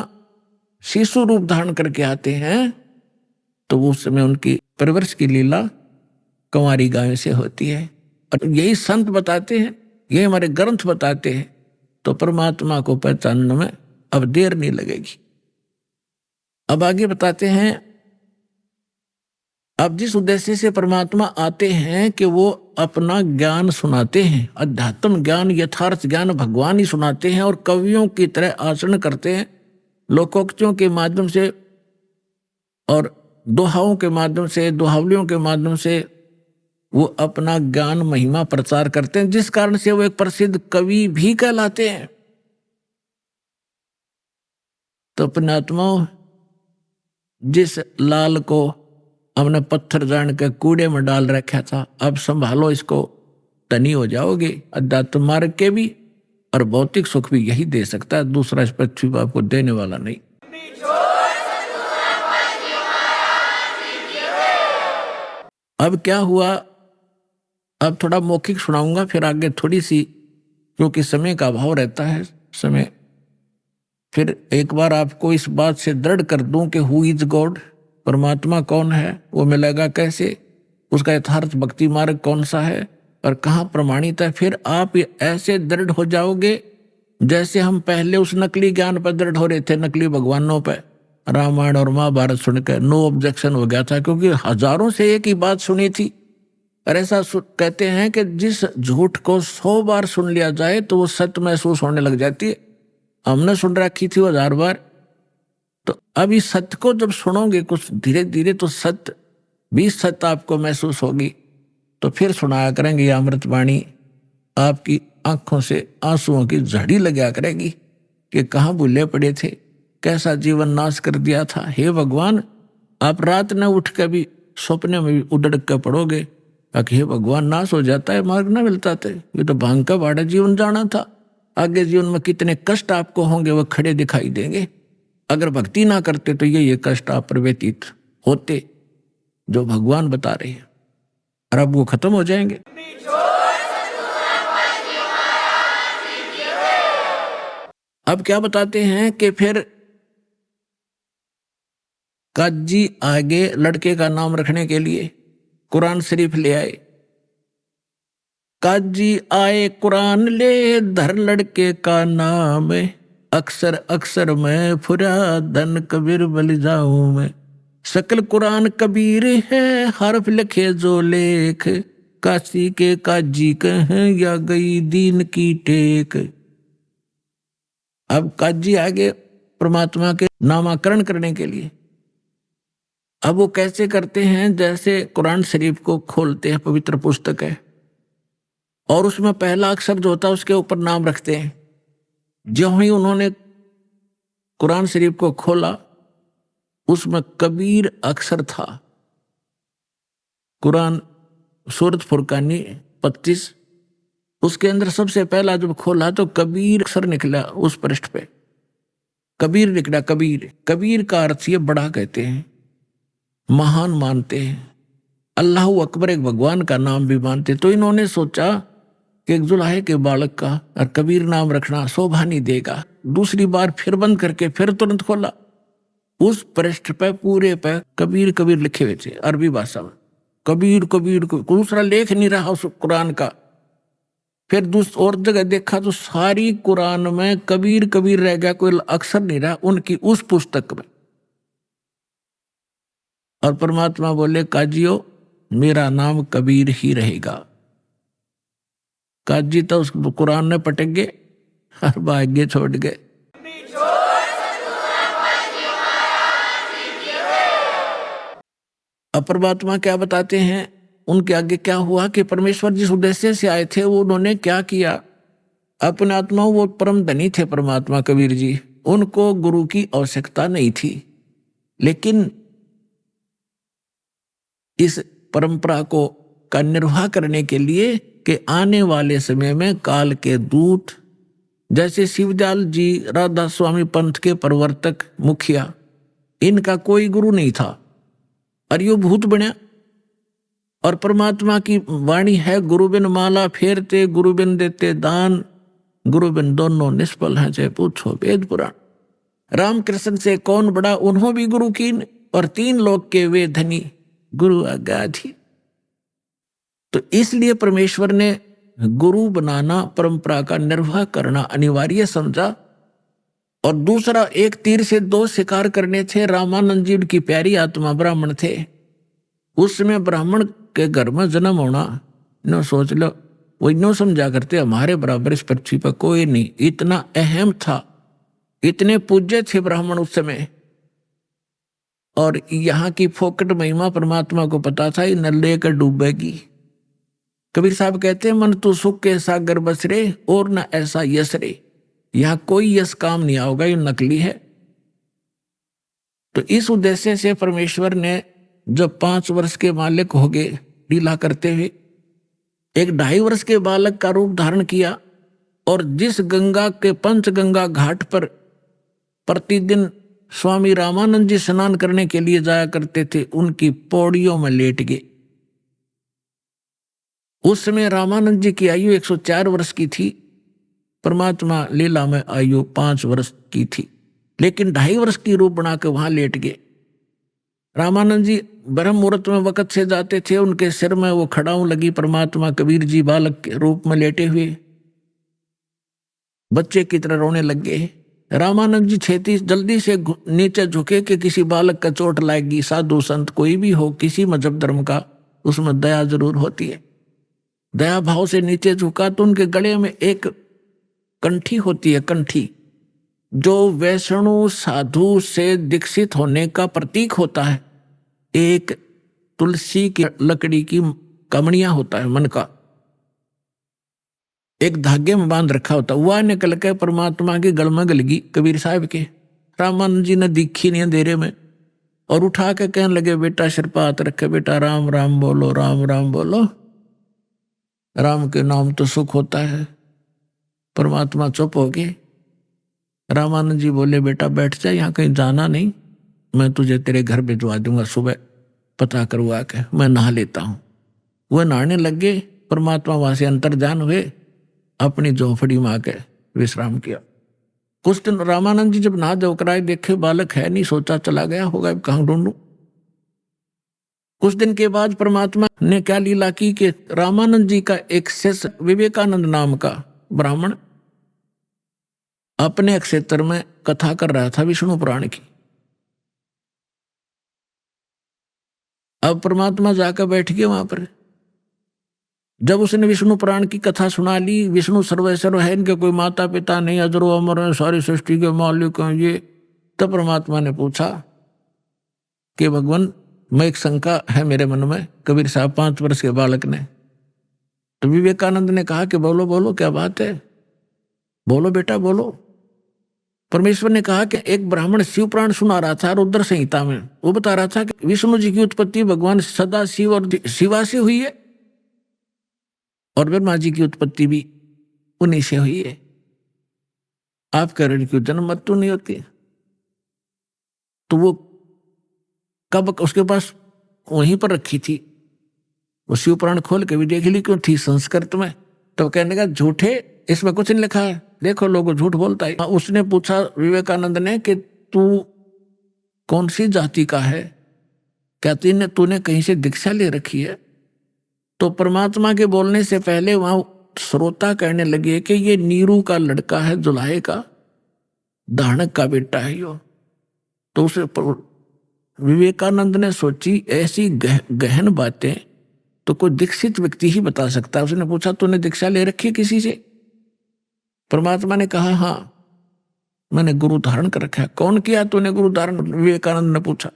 शिशु रूप धारण करके आते हैं तो उस समय उनकी परवरिश की लीला कुंवारी गायों से होती है। और यही संत बताते हैं, यही हमारे ग्रंथ बताते हैं। तो परमात्मा को पहचानने में अब देर नहीं लगेगी। अब आगे बताते हैं, अब जिस उद्देश्य से परमात्मा आते हैं कि वो अपना ज्ञान सुनाते हैं, अध्यात्म ज्ञान, यथार्थ ज्ञान भगवान ही सुनाते हैं, और कवियों की तरह आचरण करते हैं, लोकोक्तियों के माध्यम से और दोहाओं के माध्यम से, दोहावलियों के माध्यम से वो अपना ज्ञान महिमा प्रचार करते हैं, जिस कारण से वो एक प्रसिद्ध कवि भी कहलाते हैं। तो पुण्यात्माओं, जिस लाल को हमने पत्थर जान के कूड़े में डाल रखा था, अब संभालो इसको, धनी हो जाओगे अध्यात्म मार्ग के भी, और भौतिक सुख भी यही दे सकता है, दूसरा इस पृथ्वी पर आपको देने वाला नहीं। अब क्या हुआ, अब थोड़ा मौखिक सुनाऊंगा, फिर आगे थोड़ी सी, क्योंकि समय का अभाव रहता है, समय फिर एक बार आपको इस बात से दृढ़ कर दूं कि हु इज गॉड, परमात्मा कौन है, वो मिलेगा कैसे, उसका यथार्थ भक्ति मार्ग कौन सा है और कहाँ प्रमाणित है। फिर आप ऐसे दृढ़ हो जाओगे जैसे हम पहले उस नकली ज्ञान पर दृढ़ हो रहे थे, नकली भगवानों पर। रामायण और महाभारत सुनकर नो ऑब्जेक्शन हो गया था, क्योंकि हजारों से एक ही बात सुनी थी। और ऐसा कहते हैं कि जिस झूठ को 100 बार सुन लिया जाए तो वो सत्य महसूस होने लग जाती है। हमने सुन रखी थी 1000 बार। तो अब इस सत्य को जब सुनोगे कुछ धीरे धीरे तो सत्य भी सत्य आपको महसूस होगी, तो फिर सुनाया करेंगे ये अमृतवाणी, आपकी आंखों से आंसुओं की झड़ी लगा करेगी कि कहाँ भूले पड़े थे, कैसा जीवन नाश कर दिया था। हे भगवान, आप रात न उठ के भी सपने में भी उड़क के पड़ोगे कि हे भगवान, नाश हो जाता है, मार्ग न मिलता था, ये तो भांग का भाड़ा जीवन जाना था, आगे जीवन में कितने कष्ट आपको होंगे वो खड़े दिखाई देंगे। अगर भक्ति ना करते तो ये कष्ट आप पर व्यतीत होते जो भगवान बता रहे हैं, और अब वो खत्म हो जाएंगे। अब क्या बताते हैं कि फिर काजी आगे लड़के का नाम रखने के लिए कुरान शरीफ ले आए। काजी आए कुरान ले, धर लड़के का नाम, अक्सर अक्सर मैं फुरादन कबीर बल जाऊं मैं। सकल कुरान कबीर है, हरफ लिखे जो लेख, काशी के काजी कहें या गई दीन की टेक। अब काजी आगे परमात्मा के नामाकरण करने के लिए, अब वो कैसे करते हैं, जैसे कुरान शरीफ को खोलते हैं, पवित्र पुस्तक है, और उसमें पहला अक्षर जो होता है उसके ऊपर नाम रखते हैं। जो ही उन्होंने कुरान शरीफ को खोला उसमें कबीर अक्षर था। कुरान सूरत फुरकानी 25, उसके अंदर सबसे पहला जब खोला तो कबीर अक्षर निकला उस पृष्ठ पे, कबीर निकला। कबीर, कबीर का अर्थ ये बड़ा कहते हैं, महान मानते हैं, अल्लाह अकबर एक भगवान का नाम भी मानते। तो इन्होंने सोचा कि एक जुलाहे के बालक का और कबीर नाम रखना शोभा नहीं देगा। दूसरी बार फिर बंद करके फिर तुरंत खोला, उस पृष्ठ पे पूरे पे कबीर कबीर लिखे हुए थे अरबी भाषा में, कबीर कबीर, दूसरा लेख नहीं रहा उस कुरान का। फिर दूसरी और जगह देखा तो सारी कुरान में कबीर कबीर रह गया, कोई अक्षर नहीं रहा उनकी उस पुस्तक में। और परमात्मा बोले काजियो मेरा नाम कबीर ही रहेगा। काजी तो उस कुरान में पटक गए और भाग्य छोड़ गए। अब परमात्मा क्या बताते हैं, उनके आगे क्या हुआ कि परमेश्वर जिस उद्देश्य से आए थे वो उन्होंने क्या किया। अपने आत्मा वो परम धनी थे परमात्मा कबीर जी, उनको गुरु की आवश्यकता नहीं थी, लेकिन इस परंपरा को का निर्वाह करने के लिए कि आने वाले समय में काल के दूत जैसे शिवदयाल जी राधा स्वामी पंथ के प्रवर्तक मुखिया, इनका कोई गुरु नहीं था और यो भूत बना। और परमात्मा की वाणी है, गुरु बिन माला फेरते, गुरु बिन देते दान, गुरु बिन दोनों निष्फल हैं, चाहे पूछो वेद पुराण। रामकृष्ण से कौन बड़ा, उन्हों भी गुरु कीन, और 3 लोक के वे धनी, गुरु अगाधी। तो इसलिए परमेश्वर ने गुरु बनाना, परंपरा का निर्वाह करना अनिवार्य समझा। और दूसरा, एक तीर से 2 शिकार करने थे। रामानंद जी की प्यारी आत्मा ब्राह्मण थे, उस समय ब्राह्मण के घर में जन्म होना, नो सोच लो, वो नो समझा करते हमारे बराबर इस पृथ्वी पर कोई नहीं, इतना अहम था, इतने पूज्य थे ब्राह्मण उस समय। और यहाँ की फोकट महिमा परमात्मा को पता था, ये न लेकर डूबेगी। कबीर साहब कहते हैं, मन तो सुख के सागर बसरे और न ऐसा यश रे, यहाँ कोई यश काम नहीं आओगा, ये नकली है। तो इस उद्देश्य से परमेश्वर ने जब 5 वर्ष के मालिक हो गए लीला करते हुए, एक 2.5 वर्ष के बालक का रूप धारण किया, और जिस गंगा के पंचगंगा घाट पर प्रतिदिन स्वामी रामानंद जी स्नान करने के लिए जाया करते थे, उनकी पौड़ियों में लेट गए। उस समय रामानंद जी की आयु 104 वर्ष की थी, परमात्मा लीला में आयु 5 वर्ष की थी, लेकिन 2.5 वर्ष की रूप बनाकर वहां लेट गए। रामानंद जी ब्रह्म मुहूर्त में वक्त से जाते थे, उनके सिर में वो खड़ाऊ लगी, परमात्मा कबीर जी बालक के रूप में लेटे हुए बच्चे की तरह रोने लग गए। रामानंद जी छेती जल्दी से नीचे झुके कि किसी बालक का चोट लाएगी। साधु संत कोई भी हो, किसी मजहब धर्म का, उसमें दया जरूर होती है। दया भाव से नीचे झुका तो उनके गले में एक कंठी होती है, कंठी, जो वैष्णु साधु से दीक्षित होने का प्रतीक होता है, एक तुलसी की लकड़ी की कमनिया होता है, मन का एक धागे में बांध रखा होता, वह निकल के परमात्मा की गल में गलगी कबीर साहब के। रामानंद जी ने दीखी नहीं अंधेरे में, और उठा के कहने लगे, बेटा सिर पर हाथ रखे, बेटा राम राम बोलो, राम राम बोलो, राम के नाम तो सुख होता है। परमात्मा चुप हो गए। रामानंद जी बोले, बेटा बैठ जा, यहाँ कहीं जाना नहीं, मैं तुझे तेरे घर भिजवा दूंगा, सुबह पता करवा के मैं नहा लेता हूँ। वह नहाने लगे, परमात्मा वहां से अंतर्ध्यान हुए, अपनी झोंपड़ी में आके विश्राम किया। कुछ दिन रामानंद जी जब नहा धो कर आए, देखे बालक है नहीं, सोचा चला गया होगा, कहाँ ढूंढूं। कुछ दिन के बाद परमात्मा ने क्या लीला की कि रामानंद जी का एक शिष्य विवेकानंद नाम का ब्राह्मण अपने क्षेत्र में कथा कर रहा था विष्णु पुराण की। अब परमात्मा जाकर बैठ गए वहां पर। जब उसने विष्णु पुराण की कथा सुना ली, विष्णु सर्वेश्वर है, इनके कोई माता पिता नहीं, अजरो अमर है, सारी सृष्टि के मालिक हैं ये, तब परमात्मा ने पूछा कि भगवान, मैं एक शंका है मेरे मन में। कबीर साहब 5 वर्ष के बालक ने, तो विवेकानंद ने कहा कि बोलो बोलो, क्या बात है, बोलो बेटा बोलो। परमेश्वर ने कहा कि एक ब्राह्मण शिव पुराण सुना रहा था रुद्र संहिता में, वो बता रहा था कि विष्णु जी की उत्पत्ति भगवान सदा शिव और शिवा से हुई है, और ब्रह्मा जी की उत्पत्ति भी उन्हीं से हुई है। आप कह रहे क्यों जन्म मृत्यु नहीं होती? तो वो कब उसके पास वहीं पर रखी थी, वो शिव पुराण खोल के भी देख ली, क्यों थी संस्कृत में। तो कहने का झूठे, इसमें कुछ नहीं लिखा है, देखो लोगों झूठ बोलता है। उसने पूछा विवेकानंद ने कि तू कौन सी जाति का है, क्या तूने कहीं से दीक्षा ले रखी है? तो परमात्मा के बोलने से पहले वहां श्रोता कहने लगे कि ये नीरू का लड़का है, जुलाहे का, दानक का बेटा है यो। तो उसे विवेकानंद ने सोची ऐसी गहन बातें तो कोई दीक्षित व्यक्ति ही बता सकता है। उसने पूछा, तूने दीक्षा ले रखी है किसी से? परमात्मा ने कहा, हाँ मैंने गुरु धारण कर रखा है। कौन किया तूने गुरु धारण? विवेकानंद ने पूछा।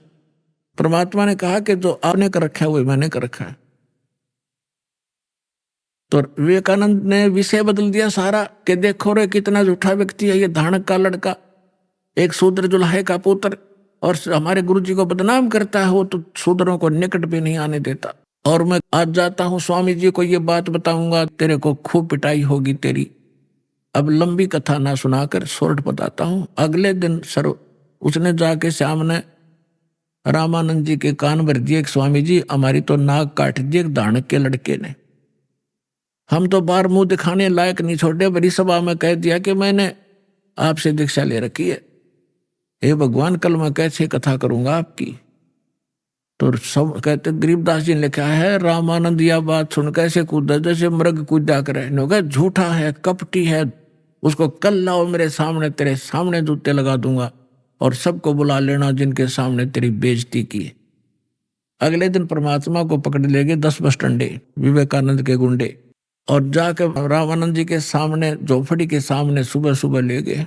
परमात्मा ने कहा कि जो आपने कर रखा है वही मैंने कर रखा है। तो विवेकानंद ने विषय बदल दिया सारा कि देखो रे कितना झूठा व्यक्ति है ये, धानक का लड़का, एक शूद्र जुलाहे का पुत्र, और हमारे गुरु जी को बदनाम करता है। वो तो शूद्रों को निकट भी नहीं आने देता। और मैं आज जाता हूँ स्वामी जी को ये बात बताऊंगा, तेरे को खूब पिटाई होगी तेरी। अब लंबी कथा ना सुनाकर शॉर्ट बताता हूँ। अगले दिन उसने जाके सामने रामानंद जी के कान भर दिए, स्वामी जी हमारी तो नाक काट दी एक धानक के लड़के ने, हम तो बाहर मुंह दिखाने लायक नहीं छोड़े, बड़ी सभा में कह दिया कि मैंने आपसे दीक्षा ले रखी है। हे भगवान, कल मैं कैसे कथा करूंगा आपकी? तो सब कहते, गरीबदास जी ने लिखा है, रामानंद यह बात सुन कैसे कूदा जैसे मृग कूदा करे। झूठा है, कपटी है, उसको कल लाओ मेरे सामने, तेरे सामने जूते लगा दूंगा, और सबको बुला लेना जिनके सामने तेरी बेइज्जती की। अगले दिन परमात्मा को पकड़ ले गए 10 बस डंडे विवेकानंद के गुंडे, और जाकर रामानंद जी के सामने, झोपड़ी के सामने सुबह सुबह ले गए।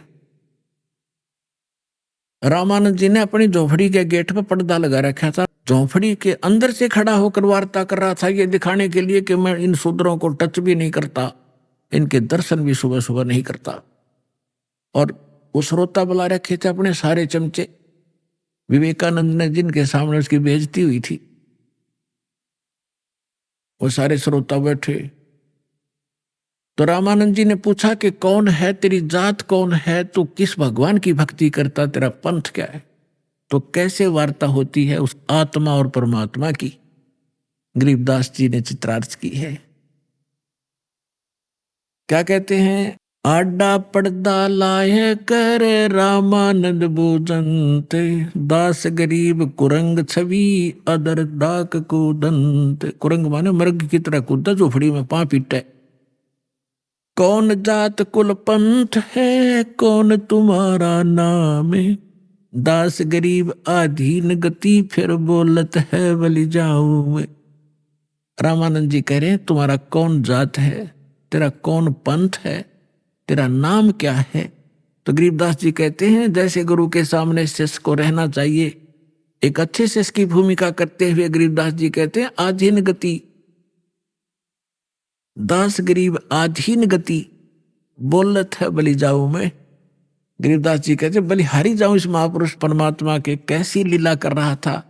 रामानंद जी ने अपनी झोपड़ी के गेट पर पर्दा लगा रखा था, झोपड़ी के अंदर से खड़ा होकर वार्ता कर रहा था, ये दिखाने के लिए कि मैं इन शूद्रों को टच भी नहीं करता, इनके दर्शन भी सुबह सुबह नहीं करता। और वो श्रोता बुला रखे थे अपने सारे चमचे, विवेकानंद ने जिनके सामने उसकी बेइज्जती हुई थी, वो सारे श्रोता बैठे। तो रामानंद जी ने पूछा कि कौन है, तेरी जात कौन है, तू किस भगवान की भक्ति करता, तेरा पंथ क्या है? तो कैसे वार्ता होती है उस आत्मा और परमात्मा की, गरीबदास जी ने चित्रार्थ की है। क्या कहते हैं? आडा पर्दा लाए करे रामानंद बूजंते, दास गरीब कुरंग छवि अदर डाक कूदंत। कुरंग माने मृग की तरह कूदा, झोपड़ी में पांव पीटे। कौन जात कुल पंथ है, कौन तुम्हारा नाम है, दास गरीब आधीन गति फिर बोलत है बलि जाऊं मैं। रामानंद जी कह रहे हैं, तुम्हारा कौन जात है, तेरा कौन पंथ है, तेरा नाम क्या है? तो गरीबदास जी कहते हैं जैसे गुरु के सामने शिष्य को रहना चाहिए, एक अच्छे शिष्य की भूमिका करते हुए गरीबदास जी कहते हैं आधीन गति, दास गरीब आधीन गति बोलत है बलि जाऊं मैं। गरीबदास जी कहते बलिहारी जाऊं इस महापुरुष परमात्मा के, कैसी लीला कर रहा था,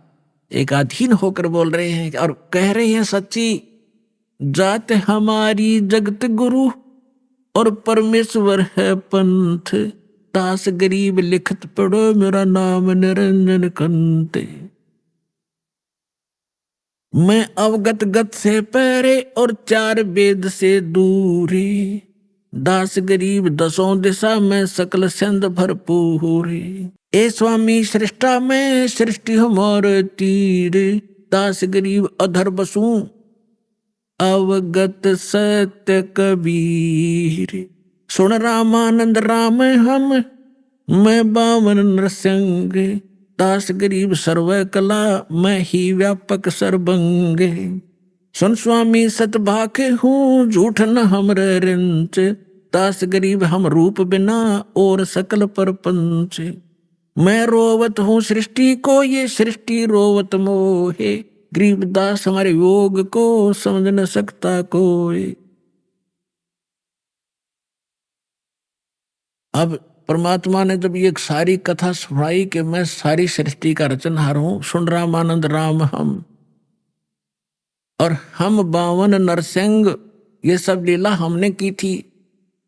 एक अधीन होकर बोल रहे हैं और कह रहे हैं सच्ची जात हमारी जगत गुरु और परमेश्वर है पंथ, दास गरीब लिखत पढ़ो मेरा नाम निरंजन कंते। मैं अवगत गत से पहरे और चार वेद से दूरी, दास गरीब दसों दिशा में सकल संद भरपूरी। ए स्वामी सृष्टा में सृष्टि हमारे तीर, दास गरीब अधर बसू अवगत सत्य कबीर। सुन रामानंद राम हम मैं बामन नरसिंह, दास गरीब सर्व कला मैं ही व्यापक सर्वंगे। सुन स्वामी सतभाखे हूँ झूठ न हमरे रिंच, दास गरीब हम रूप बिना और सकल परपंच। मैं रोवत हूँ सृष्टि को ये सृष्टि रोवत मोहे, गरीबदास हमारे योग को समझ न सकता कोई। अब परमात्मा ने जब ये सारी कथा सुनाई कि मैं सारी सृष्टि का रचनहार हूं, सुन रामानंद राम हम और हम बावन नरसिंह, ये सब लीला हमने की थी।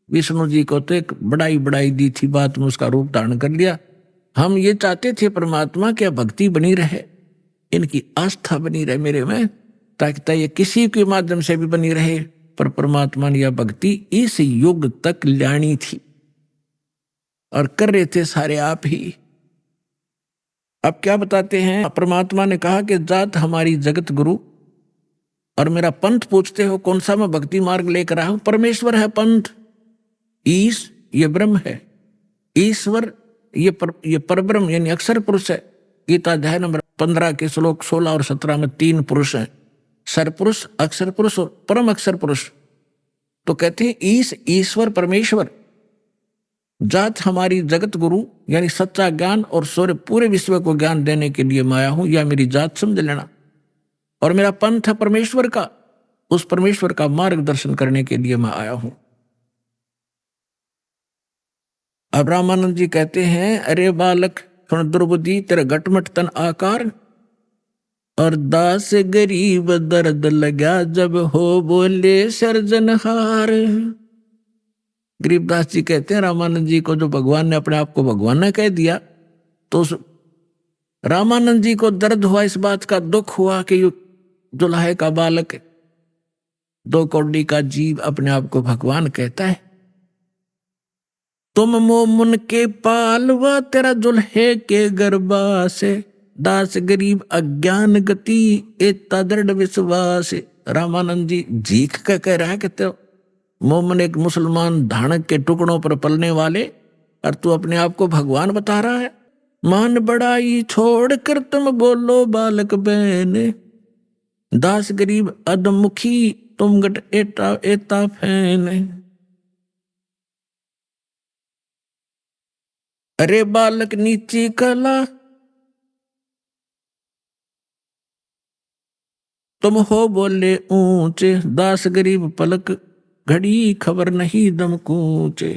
विष्णु जी को तो एक बड़ाई दी थी, बात में उसका रूप धारण कर लिया। हम ये चाहते थे परमात्मा की भक्ति बनी रहे, इनकी आस्था बनी रहे मेरे में, ताकि ये किसी के माध्यम से भी बनी रहे। पर परमात्मा ने यह भक्ति इस युग तक लानी थी और कर रहे थे सारे आप ही। अब क्या बताते हैं, परमात्मा ने कहा कि जात हमारी जगत गुरु और मेरा पंथ पूछते हो कौन सा मैं भक्ति मार्ग लेकर आया हूं। परमेश्वर है पंथ, ईश ये ब्रह्म है, ईश्वर ये परब्रह्म यानी अक्षर पुरुष है। गीता अध्याय नंबर 15 के श्लोक 16 और 17 में 3 पुरुष हैं, सरपुरुष, अक्षर पुरुष और परम अक्षर पुरुष। तो कहते हैं ईश ईश्वर परमेश्वर, जात हमारी जगत गुरु यानी सच्चा ज्ञान और सूर्य पूरे विश्व को ज्ञान देने के लिए मैं आया हूं, या मेरी जात समझ लेना। और मेरा पंथ है परमेश्वर का, उस परमेश्वर का मार्गदर्शन करने के लिए मैं आया हूं। अब रामानंद जी कहते हैं अरे बालक सुन दुर्बुद्धि तेरा घटमट तन आकार, और दास गरीब दर्द लगा जब हो बोले सर्जनहार। गरीबदास जी कहते हैं रामानंद जी को जो भगवान ने अपने आप को भगवान ने कह दिया, तो रामानंद जी को दर्द हुआ, इस बात का दुख हुआ कि दुल्हे का बालक 2 कौड़ी का जीव अपने आप को भगवान कहता है। तुम मोमुन के पालवा तेरा दुल्हे के गर्भा से, दास गरीब अज्ञान गति एता दृढ़ विश्वास। रामानंद जी झीक कर कह रहा है कि तो मोमन एक मुसलमान धानक के टुकड़ों पर पलने वाले, और तू अपने आप को भगवान बता रहा है। मान बड़ाई छोड़ कर तुम बोलो बालक बहन, दास गरीब अधमुखी तुम गट एता एता फैन। अरे बालक नीची कला तुम हो बोले ऊंचे, दास गरीब पलक घड़ी खबर नहीं दम कूचे।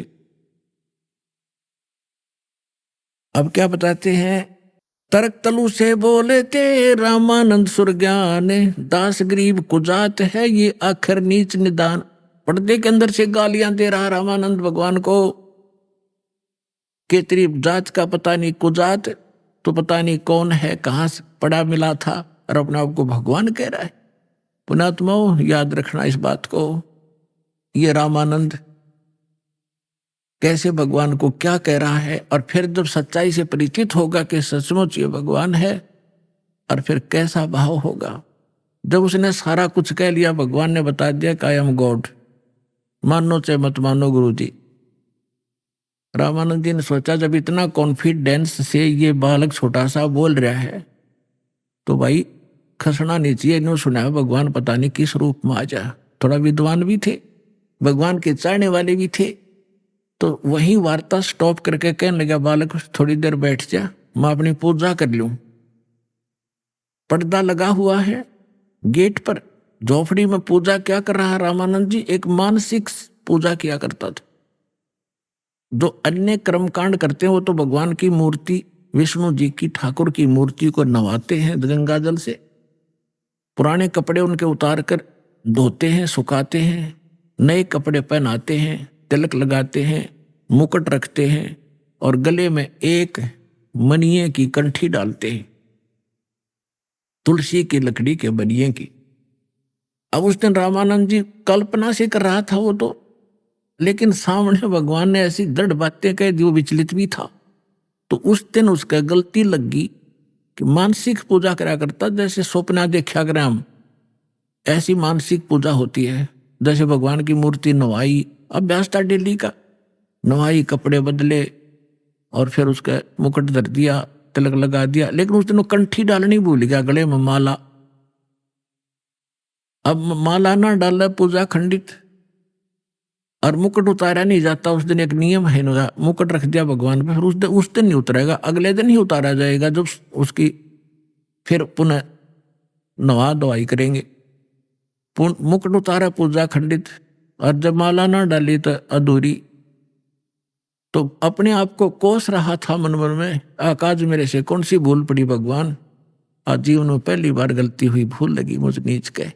अब क्या बताते हैं, तर्क तलु से बोले थे रामानंद सुरज्ञान, दास गरीब कुजात है ये आखिर नीच निदान। पर्दे के अंदर से गालियां दे रहा रामानंद भगवान को कि तेरी जात का पता नहीं, कुजात तो पता नहीं कौन है, कहाँ से पड़ा मिला था, और अपने आप को भगवान कह रहा है। पुणात्माओं याद रखना इस बात को, ये रामानंद कैसे भगवान को क्या कह रहा है, और फिर जब सच्चाई से परिचित होगा कि सचमुच ये भगवान है, और फिर कैसा भाव होगा। जब उसने सारा कुछ कह लिया, भगवान ने बता दिया कि आई एम गॉड, मानो चाहे मत मानो गुरु जी। रामानंद जी ने सोचा जब इतना कॉन्फिडेंस से ये बालक छोटा सा बोल रहा है, तो भाई खसना नहीं चाहिए। इन्होंने सुना भगवान पता नहीं किस रूप में आ जाए। थोड़ा विद्वान भी थे, भगवान के चाहने वाले भी थे, तो वही वार्ता स्टॉप करके कहने लगा, बालक थोड़ी देर बैठ जा, मैं अपनी पूजा कर लूं। पर्दा लगा हुआ है गेट पर, झोपड़ी में पूजा क्या कर रहा है रामानंद जी? एक मानसिक पूजा किया करता था। जो अन्य कर्मकांड करते हैं वो तो भगवान की मूर्ति, विष्णु जी की, ठाकुर की मूर्ति को नवाते हैं गंगा जल से, पुराने कपड़े उनके उतार कर धोते हैं, सुखाते हैं, नए कपड़े पहनाते हैं, तिलक लगाते हैं, मुकुट रखते हैं और गले में एक मनिये की कंठी डालते हैं, तुलसी की लकड़ी के बनिये की। अब उस दिन रामानंद जी कल्पना से कर रहा था वो तो, लेकिन सामने भगवान ने ऐसी दृढ़ बातें कह दी, वो विचलित भी था। तो उस दिन उसका गलती लगी कि मानसिक पूजा करा करता, जैसे स्वप्न देखा करें हम, ऐसी मानसिक पूजा होती है। जैसे भगवान की मूर्ति नवाई, अभ्यास था डेली का, नवाई, कपड़े बदले और फिर उसका मुकुट धर दिया, तिलक लगा दिया, लेकिन उस दिन वो कंठी डालनी भूल गया, गले में माला। अब माला ना डाला पूजा खंडित, और मुकुट उतारा नहीं जाता। उस दिन एक नियम है ना, मुकुट रख दिया भगवान पे, फिर उस दिन नहीं उतरेगा, अगले दिन ही उतारा जाएगा जब उसकी फिर पुनः नवा दवाई करेंगे। मुकुट उतारा पूजा खंडित, और जब माला ना डाली तो अधूरी। तो अपने आप को कोस रहा था मन मन में, आकाश मेरे से कौन सी भूल पड़ी भगवान, आज जीवन में पहली बार गलती हुई, भूल लगी मुझ नीच के,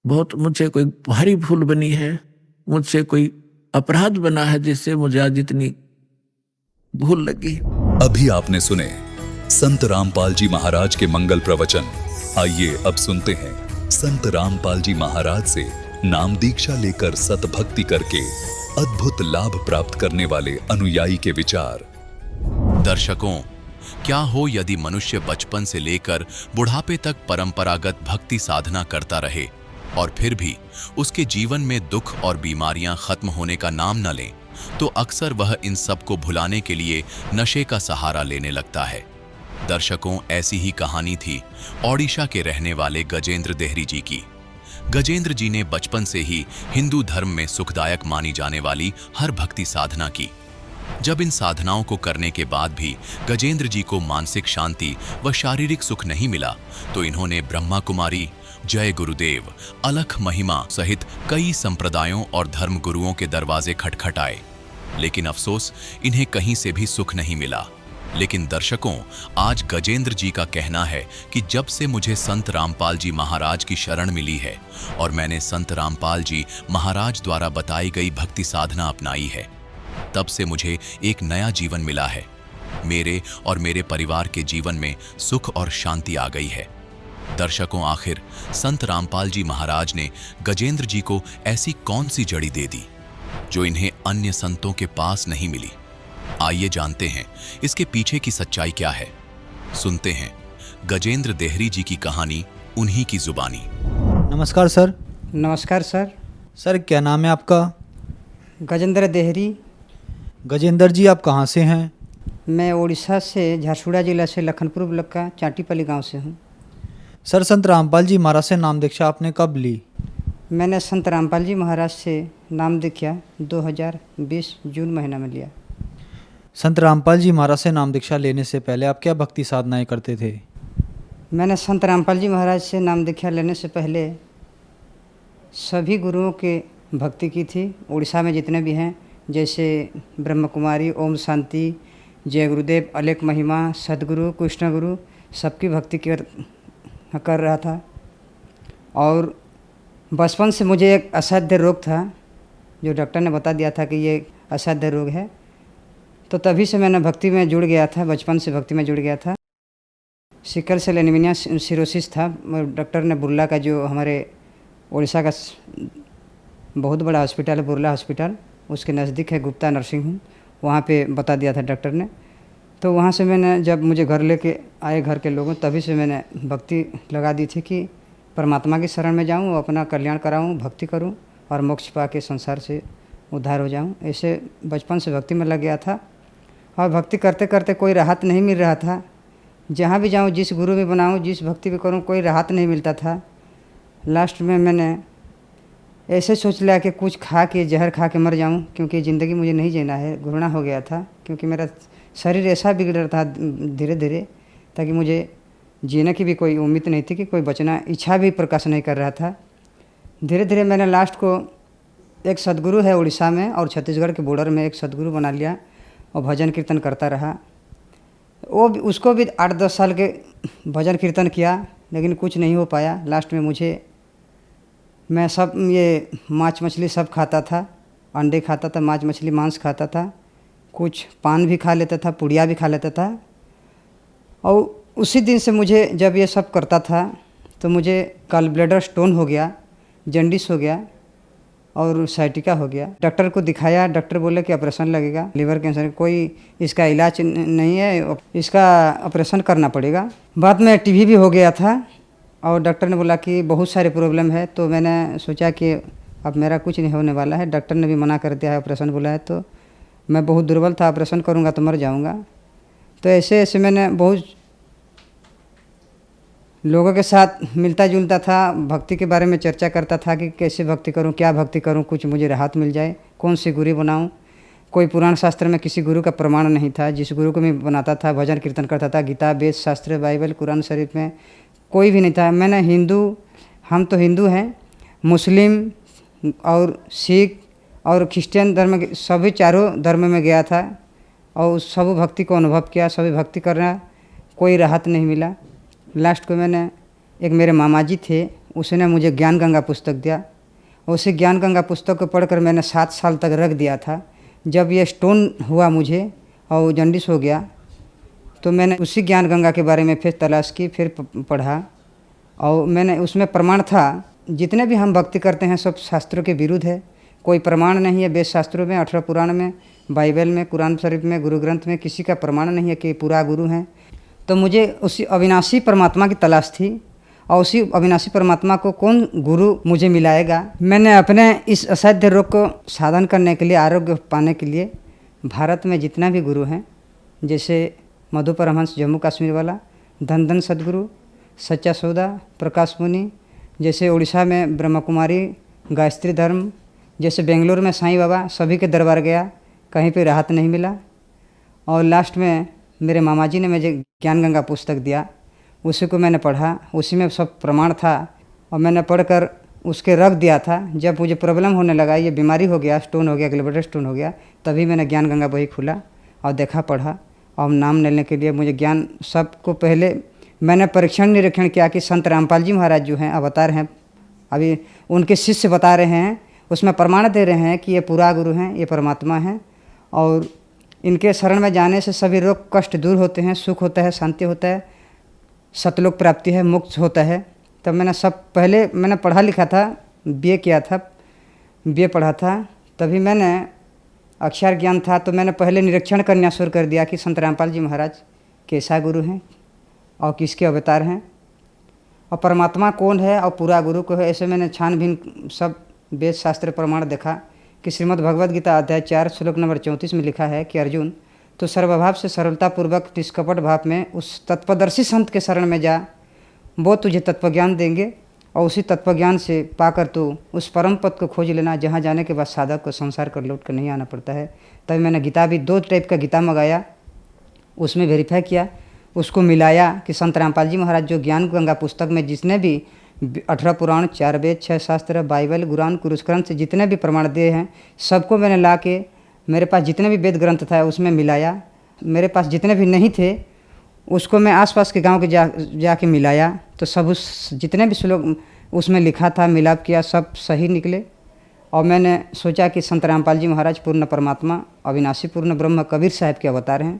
बहुत मुझसे कोई भारी भूल बनी है, मुझसे कोई अपराध बना है जिससे मुझे आज इतनी भूल लगी। अभी आपने सुने संत रामपाल जी महाराज के मंगल प्रवचन। आइए अब सुनते हैं संत रामपाल जी महाराज से नाम दीक्षा लेकर सतभक्ति करके अद्भुत लाभ प्राप्त करने वाले अनुयायी के विचार। दर्शकों, क्या हो यदि मनुष्य बचपन से लेकर बुढ़ापे तक परंपरागत भक्ति साधना करता रहे और फिर भी उसके जीवन में दुख और बीमारियां खत्म होने का नाम न लें, तो अक्सर वह इन सब को भुलाने के लिए नशे का सहारा लेने लगता है। दर्शकों, ऐसी ही कहानी थी ओडिशा के रहने वाले गजेंद्र देहरी जी की। गजेंद्र जी ने बचपन से ही हिंदू धर्म में सुखदायक मानी जाने वाली हर भक्ति साधना की। जब इन साधनाओं को करने के बाद भी गजेंद्र जी को मानसिक शांति व शारीरिक सुख नहीं मिला, तो इन्होंने ब्रह्मा कुमारी, जय गुरुदेव, अलख महिमा सहित कई संप्रदायों और धर्म गुरुओं के दरवाजे खटखटाए, लेकिन अफसोस इन्हें कहीं से भी सुख नहीं मिला। लेकिन दर्शकों, आज गजेंद्र जी का कहना है कि जब से मुझे संत रामपाल जी महाराज की शरण मिली है और मैंने संत रामपाल जी महाराज द्वारा बताई गई भक्ति साधना अपनाई है, तब से मुझे एक नया जीवन मिला है। मेरे और मेरे परिवार के जीवन में सुख और शांति आ गई है। दर्शकों, आखिर संत रामपाल जी महाराज ने गजेंद्र जी को ऐसी कौन सी जड़ी दे दी जो इन्हें अन्य संतों के पास नहीं मिली? आइए जानते हैं इसके पीछे की सच्चाई क्या है। सुनते हैं गजेंद्र देहरी जी की कहानी उन्हीं की जुबानी। नमस्कार सर। नमस्कार सर। सर, क्या नाम है आपका? गजेंद्र देहरी। गजेंद्र जी, आप कहाँ से हैं? मैं उड़ीसा से, झारसुगुड़ा जिला से, लखनपुर ब्लॉक का चाटीपल्ली गांव से हूँ। सर, संत रामपाल जी महाराज से नाम दीक्षा आपने कब ली? मैंने संत रामपाल जी महाराज से नाम दीक्षा 2020 जून महीना में लिया। संत रामपाल जी महाराज से नाम दीक्षा लेने से पहले आप क्या भक्ति साधनाएं करते थे? मैंने संत रामपाल जी महाराज से नाम दीक्षा लेने से पहले सभी गुरुओं के भक्ति की थी। उड़ीसा में जितने भी हैं, जैसे ब्रह्म कुमारी, ओम शांति, जय गुरुदेव, अलख महिमा, सदगुरु, कृष्ण गुरु, सबकी भक्ति कर रहा था। और बचपन से मुझे एक असाध्य रोग था, जो डॉक्टर ने बता दिया था कि ये असाध्य रोग है। तो तभी से मैंने भक्ति में जुड़ गया था, बचपन से भक्ति में जुड़ गया था। सिकल सेल एनीमिया सिरोसिस था। डॉक्टर ने बुर्ला का, जो हमारे उड़ीसा का बहुत बड़ा हॉस्पिटल है, बुर्ला हॉस्पिटल, उसके नज़दीक है, गुप्ता नर्सिंग होम, वहाँ पे बता दिया था डॉक्टर ने। तो वहाँ से मैंने, जब मुझे घर लेके आए घर के लोगों, तभी से मैंने भक्ति लगा दी थी कि परमात्मा की शरण में जाऊँ, अपना कल्याण कराऊँ, भक्ति करूँ और मोक्ष पा के संसार से उद्धार हो जाऊँ। ऐसे बचपन से भक्ति में लग गया था। और भक्ति करते करते कोई राहत नहीं मिल रहा था। जहाँ भी जाऊँ, जिस गुरु में बनाऊँ, जिस भक्ति भी करूँ, कोई राहत नहीं मिलता था। लास्ट में मैंने ऐसे सोच लिया कि कुछ खा के जहर खा के मर जाऊं, क्योंकि ज़िंदगी मुझे नहीं जीना है। घृणा हो गया था, क्योंकि मेरा शरीर ऐसा बिगड़ रहा था धीरे धीरे, ताकि मुझे जीने की भी कोई उम्मीद नहीं थी, कि कोई बचना इच्छा भी प्रकाश नहीं कर रहा था। धीरे धीरे मैंने लास्ट को एक सदगुरु है उड़ीसा में और छत्तीसगढ़ के बॉर्डर में एक सदगुरु बना लिया और भजन कीर्तन करता रहा। उसको भी 8-10 साल के भजन कीर्तन किया, लेकिन कुछ नहीं हो पाया। लास्ट में मैं सब ये मांस मछली सब खाता था, अंडे खाता था, मांस मछली मांस खाता था, कुछ पान भी खा लेता था, पुड़िया भी खा लेता था। और उसी दिन से मुझे जब ये सब करता था तो मुझे गॉल ब्लैडर स्टोन हो गया, जॉन्डिस हो गया और साइटिका हो गया। डॉक्टर को दिखाया, डॉक्टर बोले कि ऑपरेशन लगेगा, लिवर कैंसर, कोई इसका इलाज नहीं है, इसका ऑपरेशन करना पड़ेगा। बाद में टीबी भी हो गया था और डॉक्टर ने बोला कि बहुत सारे प्रॉब्लम है। तो मैंने सोचा कि अब मेरा कुछ नहीं होने वाला है, डॉक्टर ने भी मना कर दिया है, ऑपरेशन बोला है। तो मैं बहुत दुर्बल था, ऑपरेशन करूँगा तो मर जाऊँगा। तो ऐसे ऐसे मैंने बहुत लोगों के साथ मिलता जुलता था, भक्ति के बारे में चर्चा करता था कि कैसे भक्ति करूं, क्या भक्ति करूं, कुछ मुझे राहत मिल जाए, कौन सी गुरु बनाऊं। कोई पुराण शास्त्र में किसी गुरु का प्रमाण नहीं था। जिस गुरु को मैं बनाता था, भजन कीर्तन करता था, गीता, वेद शास्त्र, बाइबल, कुरान शरीफ में कोई भी नहीं था। हम तो हिंदू हैं, मुस्लिम और सिख और क्रिश्चियन धर्म के सभी चारों धर्म में गया था और सब भक्ति को अनुभव किया, सभी भक्ति करना, कोई राहत नहीं मिला। लास्ट को एक मेरे मामा जी थे, उसने मुझे ज्ञान गंगा पुस्तक दिया। उसी ज्ञान गंगा पुस्तक को पढ़कर मैंने 7 साल तक रख दिया था। जब ये स्टोन हुआ मुझे और जॉन्डिस हो गया तो मैंने उसी ज्ञान गंगा के बारे में फिर तलाश की, फिर पढ़ा और मैंने उसमें प्रमाण था जितने भी हम भक्ति करते हैं सब शास्त्रों के विरुद्ध है। कोई प्रमाण नहीं है वेद शास्त्रों में, 18 पुराण में, बाइबल में, कुरान शरीफ में, गुरु ग्रंथ में किसी का प्रमाण नहीं है कि पूरा गुरु हैं। तो मुझे उसी अविनाशी परमात्मा की तलाश थी और उसी अविनाशी परमात्मा को कौन गुरु मुझे मिलाएगा। मैंने अपने इस असाध्य रोग को साधन करने के लिए, आरोग्य पाने के लिए भारत में जितना भी गुरु हैं, जैसे मधु परमहंस जम्मू कश्मीर वाला, धन धन सदगुरु, सच्चा सौदा, प्रकाश मुनि, जैसे उड़ीसा में ब्रह्म कुमारी, गायत्री धर्म, जैसे बेंगलोर में साईं बाबा, सभी के दरबार गया, कहीं पे राहत नहीं मिला। और लास्ट में मेरे मामा जी ने मुझे ज्ञान गंगा पुस्तक दिया, उसी को मैंने पढ़ा, उसी में सब प्रमाण था और मैंने पढ़कर उसके रख दिया था। जब मुझे प्रॉब्लम होने लगा, ये बीमारी हो गया, स्टोन हो गया, ग्लैंडर स्टोन हो गया, तभी मैंने ज्ञान गंगा बही खुला और देखा, पढ़ा और नाम लेने के लिए मुझे ज्ञान सबको पहले मैंने परीक्षण निरीक्षण किया कि संत रामपाल जी महाराज जो हैं अवतार हैं, अभी उनके शिष्य बता रहे हैं, उसमें प्रमाण दे रहे हैं कि ये पूरा गुरु हैं, ये परमात्मा हैं और इनके शरण में जाने से सभी रोग कष्ट दूर होते हैं, सुख होता है, शांति होता है, सतलोक प्राप्ति है, मुक्त होता है। तब मैंने पढ़ा लिखा था, बीए किया था, बीए पढ़ा था, तभी मैंने अक्षर ज्ञान था तो मैंने पहले निरीक्षण करना शुरू कर दिया कि संत रामपाल जी महाराज कैसा गुरु हैं और किसके अवतार हैं और परमात्मा कौन है और पूरा गुरु को है। ऐसे मैंने छानबीन सब वेद शास्त्र प्रमाण देखा कि श्रीमद् भगवद गीता अध्याय 4 श्लोक नंबर 34 में लिखा है कि अर्जुन, तो सर्वभाव से सरलतापूर्वक निष्कपट भाव में उस तत्वदर्शी संत के शरण में जा, वो तुझे तत्वज्ञान देंगे और उसी तत्वज्ञान से पाकर तू उस परम पद को खोज लेना जहाँ जाने के बाद साधक को संसार कर लौट कर नहीं आना पड़ता है। तभी मैंने गीता भी 2 टाइप का गीता मंगाया, उसमें वेरीफाई किया, उसको मिलाया कि संत रामपाल जी महाराज जो ज्ञान गंगा पुस्तक में जितने भी 18 पुराण, 4 वेद, 6 शास्त्र, बाइबल, कुरान, कुरुश से जितने भी प्रमाण दिए हैं सबको मैंने ला के मेरे पास जितने भी वेद ग्रंथ था उसमें मिलाया। मेरे पास जितने भी नहीं थे उसको मैं आसपास के गांव के जाके मिलाया, तो सब उस जितने भी श्लोक उसमें लिखा था मिलाप किया, सब सही निकले। और मैंने सोचा कि संत रामपाल जी महाराज पूर्ण परमात्मा, अविनाशी पूर्ण ब्रह्म कबीर साहब के अवतार हैं,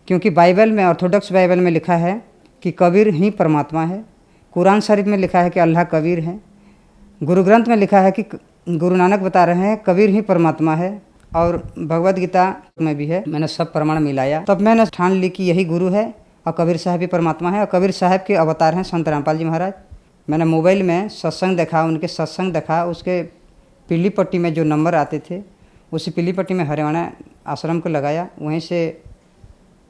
क्योंकि बाइबल में, ऑर्थोडॉक्स बाइबल में लिखा है कि कबीर ही परमात्मा है, कुरान शरीफ में लिखा है कि अल्लाह कबीर है, गुरु ग्रंथ में लिखा है कि गुरु नानक बता रहे हैं कबीर ही परमात्मा है और भगवद गीता में भी है। मैंने सब प्रमाण मिलाया, तब मैंने ठान ली कि यही गुरु है और कबीर साहब ही परमात्मा है और कबीर साहब के अवतार हैं संत रामपाल जी महाराज। मैंने मोबाइल में सत्संग देखा, उनके सत्संग देखा, उसके पीली पट्टी में जो नंबर आते थे उसी पीली पट्टी में हरियाणा आश्रम को लगाया। वहीं से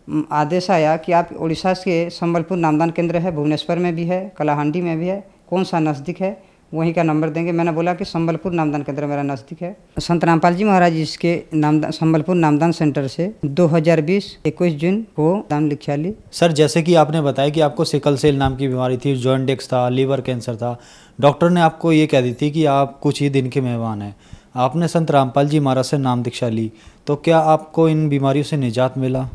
आदेश आया कि आप उड़ीसा के संबलपुर नामदान केंद्र है, भुवनेश्वर में भी है, कलाहांडी में भी है, कौन सा नज़दीक है वहीं का नंबर देंगे। मैंने बोला कि संबलपुर नामदान केंद्र मेरा नज़दीक है। संत रामपाल जी महाराज इसके नामदान संबलपुर नामदान सेंटर से 2020 21 जून को दान लिखा ली। सर, जैसे कि आपने बताया कि आपको सिकल सेल नाम की बीमारी थी, जॉइंडिस था, लीवर कैंसर था, डॉक्टर ने आपको ये कह दी थी कि आप कुछ ही दिन के मेहमान हैं। आपने संत रामपाल जी महाराज से नाम दीक्षा ली, तो क्या आपको इन बीमारियों से निजात मिला?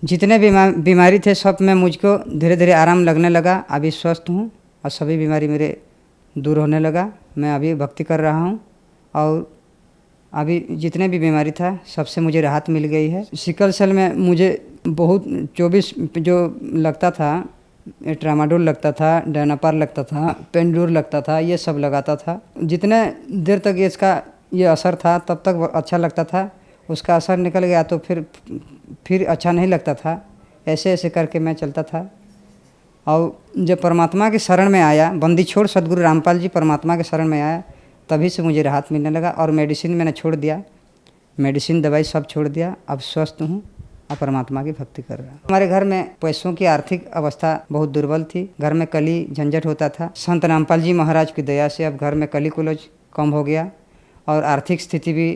जितने बीमारी थे सब में मुझको धीरे धीरे आराम लगने लगा। अभी स्वस्थ हूँ और सभी बीमारी मेरे दूर होने लगा। मैं अभी भक्ति कर रहा हूँ और अभी जितने भी बीमारी था सबसे मुझे राहत मिल गई है। सिकल सेल में मुझे बहुत 24 जो लगता था, ट्रामाडोल लगता था, डायनापार लगता था, पेंडोर लगता था, ये सब लगाता था। जितने देर तक इसका ये असर था तब तक अच्छा लगता था। उसका असर निकल गया तो फिर अच्छा नहीं लगता था। ऐसे ऐसे करके मैं चलता था और जब परमात्मा के शरण में आया, बंदी छोड़ सदगुरु रामपाल जी परमात्मा के शरण में आया, तभी से मुझे राहत मिलने लगा और मेडिसिन मैंने छोड़ दिया। मेडिसिन दवाई सब छोड़ दिया। अब स्वस्थ हूँ और परमात्मा की भक्ति कर रहा हूँ। हमारे घर में पैसों की आर्थिक अवस्था बहुत दुर्बल थी। घर में कली झंझट होता था। संत रामपाल जी महाराज की दया से अब घर में कली कुलज कम हो गया और आर्थिक स्थिति भी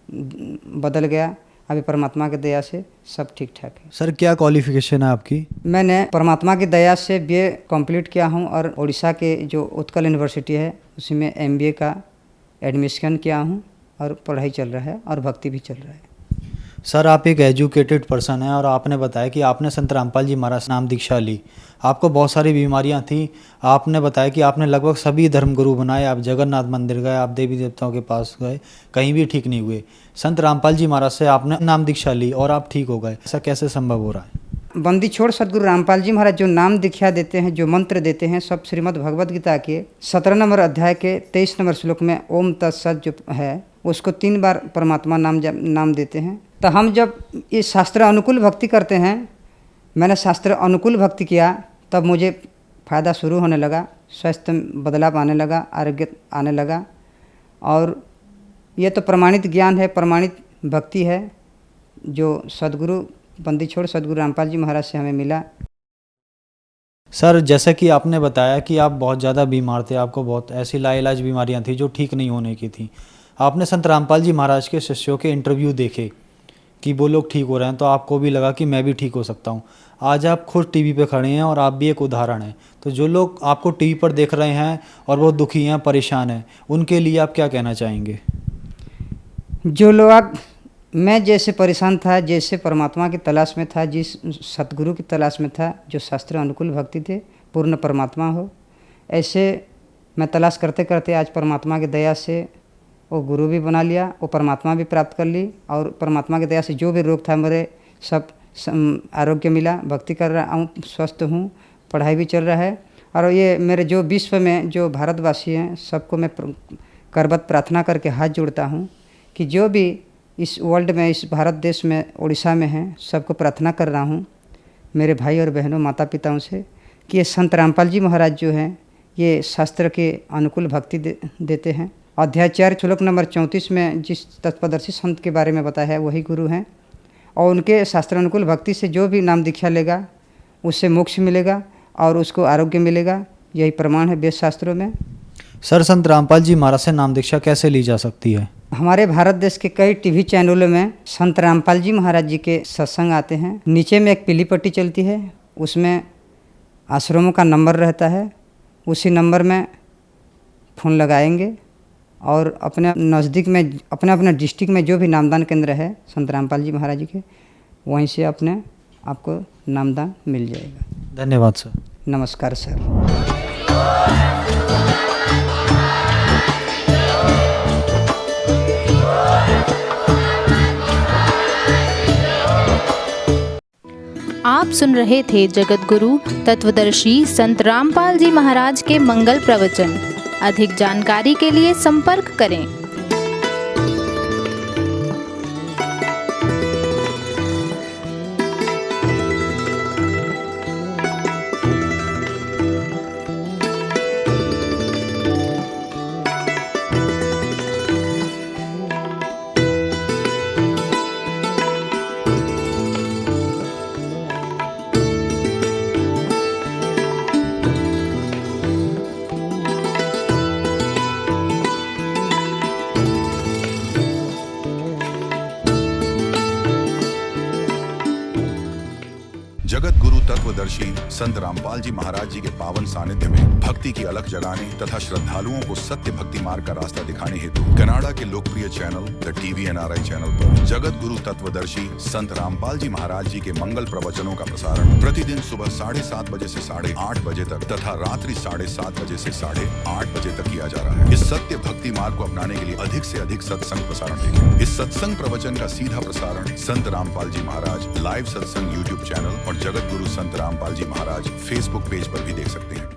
बदल गया। अभी परमात्मा की दया से सब ठीक ठाक है। सर, क्या क्वालिफिकेशन है आपकी? मैंने परमात्मा की दया से BA कंप्लीट किया हूँ और उड़ीसा के जो उत्कल यूनिवर्सिटी है उसी में MBA का एडमिशन किया हूँ और पढ़ाई चल रहा है और भक्ति भी चल रहा है। सर, आप एक एजुकेटेड पर्सन हैं और आपने बताया कि आपने संत रामपाल जी महाराज से नाम दीक्षा ली। आपको बहुत सारी बीमारियां थी। आपने बताया कि आपने लगभग सभी धर्मगुरु बनाए, आप जगन्नाथ मंदिर गए, आप देवी देवताओं के पास गए, कहीं भी ठीक नहीं हुए। संत रामपाल जी महाराज से आपने नाम दीक्षा ली और आप ठीक हो गए। ऐसा कैसे संभव हो रहा है? बंदी छोड़ सदगुरु रामपाल जी महाराज जो नाम दीक्षा देते हैं, जो मंत्र देते हैं, सब श्रीमद् भगवद गीता के 17 नंबर अध्याय के 23 नंबर श्लोक में ओम तत्सत जो है उसको 3 बार परमात्मा नाम देते हैं। तो हम जब ये शास्त्र अनुकूल भक्ति करते हैं, मैंने शास्त्र अनुकूल भक्ति किया तब मुझे फ़ायदा शुरू होने लगा, स्वास्थ्य में बदलाव आने लगा, आरोग्य आने लगा। और ये तो प्रमाणित ज्ञान है, प्रमाणित भक्ति है जो सदगुरु बंदी छोड़ सदगुरु रामपाल जी महाराज से हमें मिला। सर, जैसा कि आपने बताया कि आप बहुत ज़्यादा बीमार थे, आपको बहुत ऐसी लाइलाज बीमारियां थी जो ठीक नहीं होने की थी। आपने संत रामपाल जी महाराज के शिष्यों के इंटरव्यू देखे कि वो लोग ठीक हो रहे हैं, तो आपको भी लगा कि मैं भी ठीक हो सकता हूँ। आज आप खुद टीवी पे खड़े हैं और आप भी एक उदाहरण हैं। तो जो लोग आपको टीवी पर देख रहे हैं और वो दुखी हैं, परेशान हैं, उनके लिए आप क्या कहना चाहेंगे? जो लोग मैं जैसे परेशान था, जैसे परमात्मा की तलाश में था, जिस सतगुरु की तलाश में था, जो शास्त्र अनुकूल भक्ति थे, पूर्ण परमात्मा हो, ऐसे मैं तलाश करते करते आज परमात्मा की दया से वो गुरु भी बना लिया, वो परमात्मा भी प्राप्त कर ली और परमात्मा की दया से जो भी रोग था मेरे सब आरोग्य मिला। भक्ति कर रहा हूँ, स्वस्थ हूँ, पढ़ाई भी चल रहा है। और ये मेरे जो विश्व में जो भारतवासी हैं सबको मैं करबद्ध प्रार्थना करके हाथ जोड़ता हूँ कि जो भी इस वर्ल्ड में, इस भारत देश में, उड़ीसा में हैं, सबको प्रार्थना कर रहा हूँ मेरे भाई और बहनों, माता पिताओं से कि ये संत रामपाल जी महाराज जो हैं ये शास्त्र के अनुकूल भक्ति देते हैं। अध्याय 4 श्लोक नंबर 34 में जिस तत्पदर्शी संत के बारे में बताया है वही गुरु हैं और उनके शास्त्र अनुकूल भक्ति से जो भी नाम दीक्षा लेगा उससे मोक्ष मिलेगा और उसको आरोग्य मिलेगा। यही प्रमाण है वेद शास्त्रों में। सर, संत रामपाल जी महाराज से नाम दीक्षा कैसे ली जा सकती है? हमारे भारत देश के कई टीवी चैनलों में संत रामपाल जी महाराज जी के सत्संग आते हैं। नीचे में एक पीली पट्टी चलती है, उसमें आश्रमों का नंबर रहता है। उसी नंबर में फ़ोन लगाएंगे और अपने नज़दीक में, अपने डिस्ट्रिक्ट में जो भी नामदान केंद्र है संत रामपाल जी महाराज जी के, वहीं से आपको नामदान मिल जाएगा। धन्यवाद सर। नमस्कार सर। आप सुन रहे थे जगत गुरु तत्वदर्शी संत रामपाल जी महाराज के मंगल प्रवचन। अधिक जानकारी के लिए संपर्क करें। तत्वदर्शी संत रामपाल जी महाराज जी के पावन सानिध्य में भक्ति की अलख जगाने तथा श्रद्धालुओं को सत्य भक्ति मार्ग का रास्ता दिखाने हेतु कनाडा के लोकप्रिय channel the TV NRI channel पर जगत गुरु तत्वदर्शी संत रामपाल जी महाराज जी के मंगल प्रवचनों का प्रसारण प्रतिदिन सुबह 7:30 बजे से 8:30 बजे तक तथा रात्रि 7:30 बजे से 8:30 बजे तक किया जा रहा है। इस सत्य भक्ति मार्ग को अपनाने के लिए अधिक से अधिक सत्संग प्रसारण देखें। इस सत्संग प्रवचन का सीधा प्रसारण संत रामपाल जी महाराज लाइव सत्संग YouTube चैनल और जगत गुरु संत रामपाल जी महाराज Facebook पेज पर भी देख सकते हैं।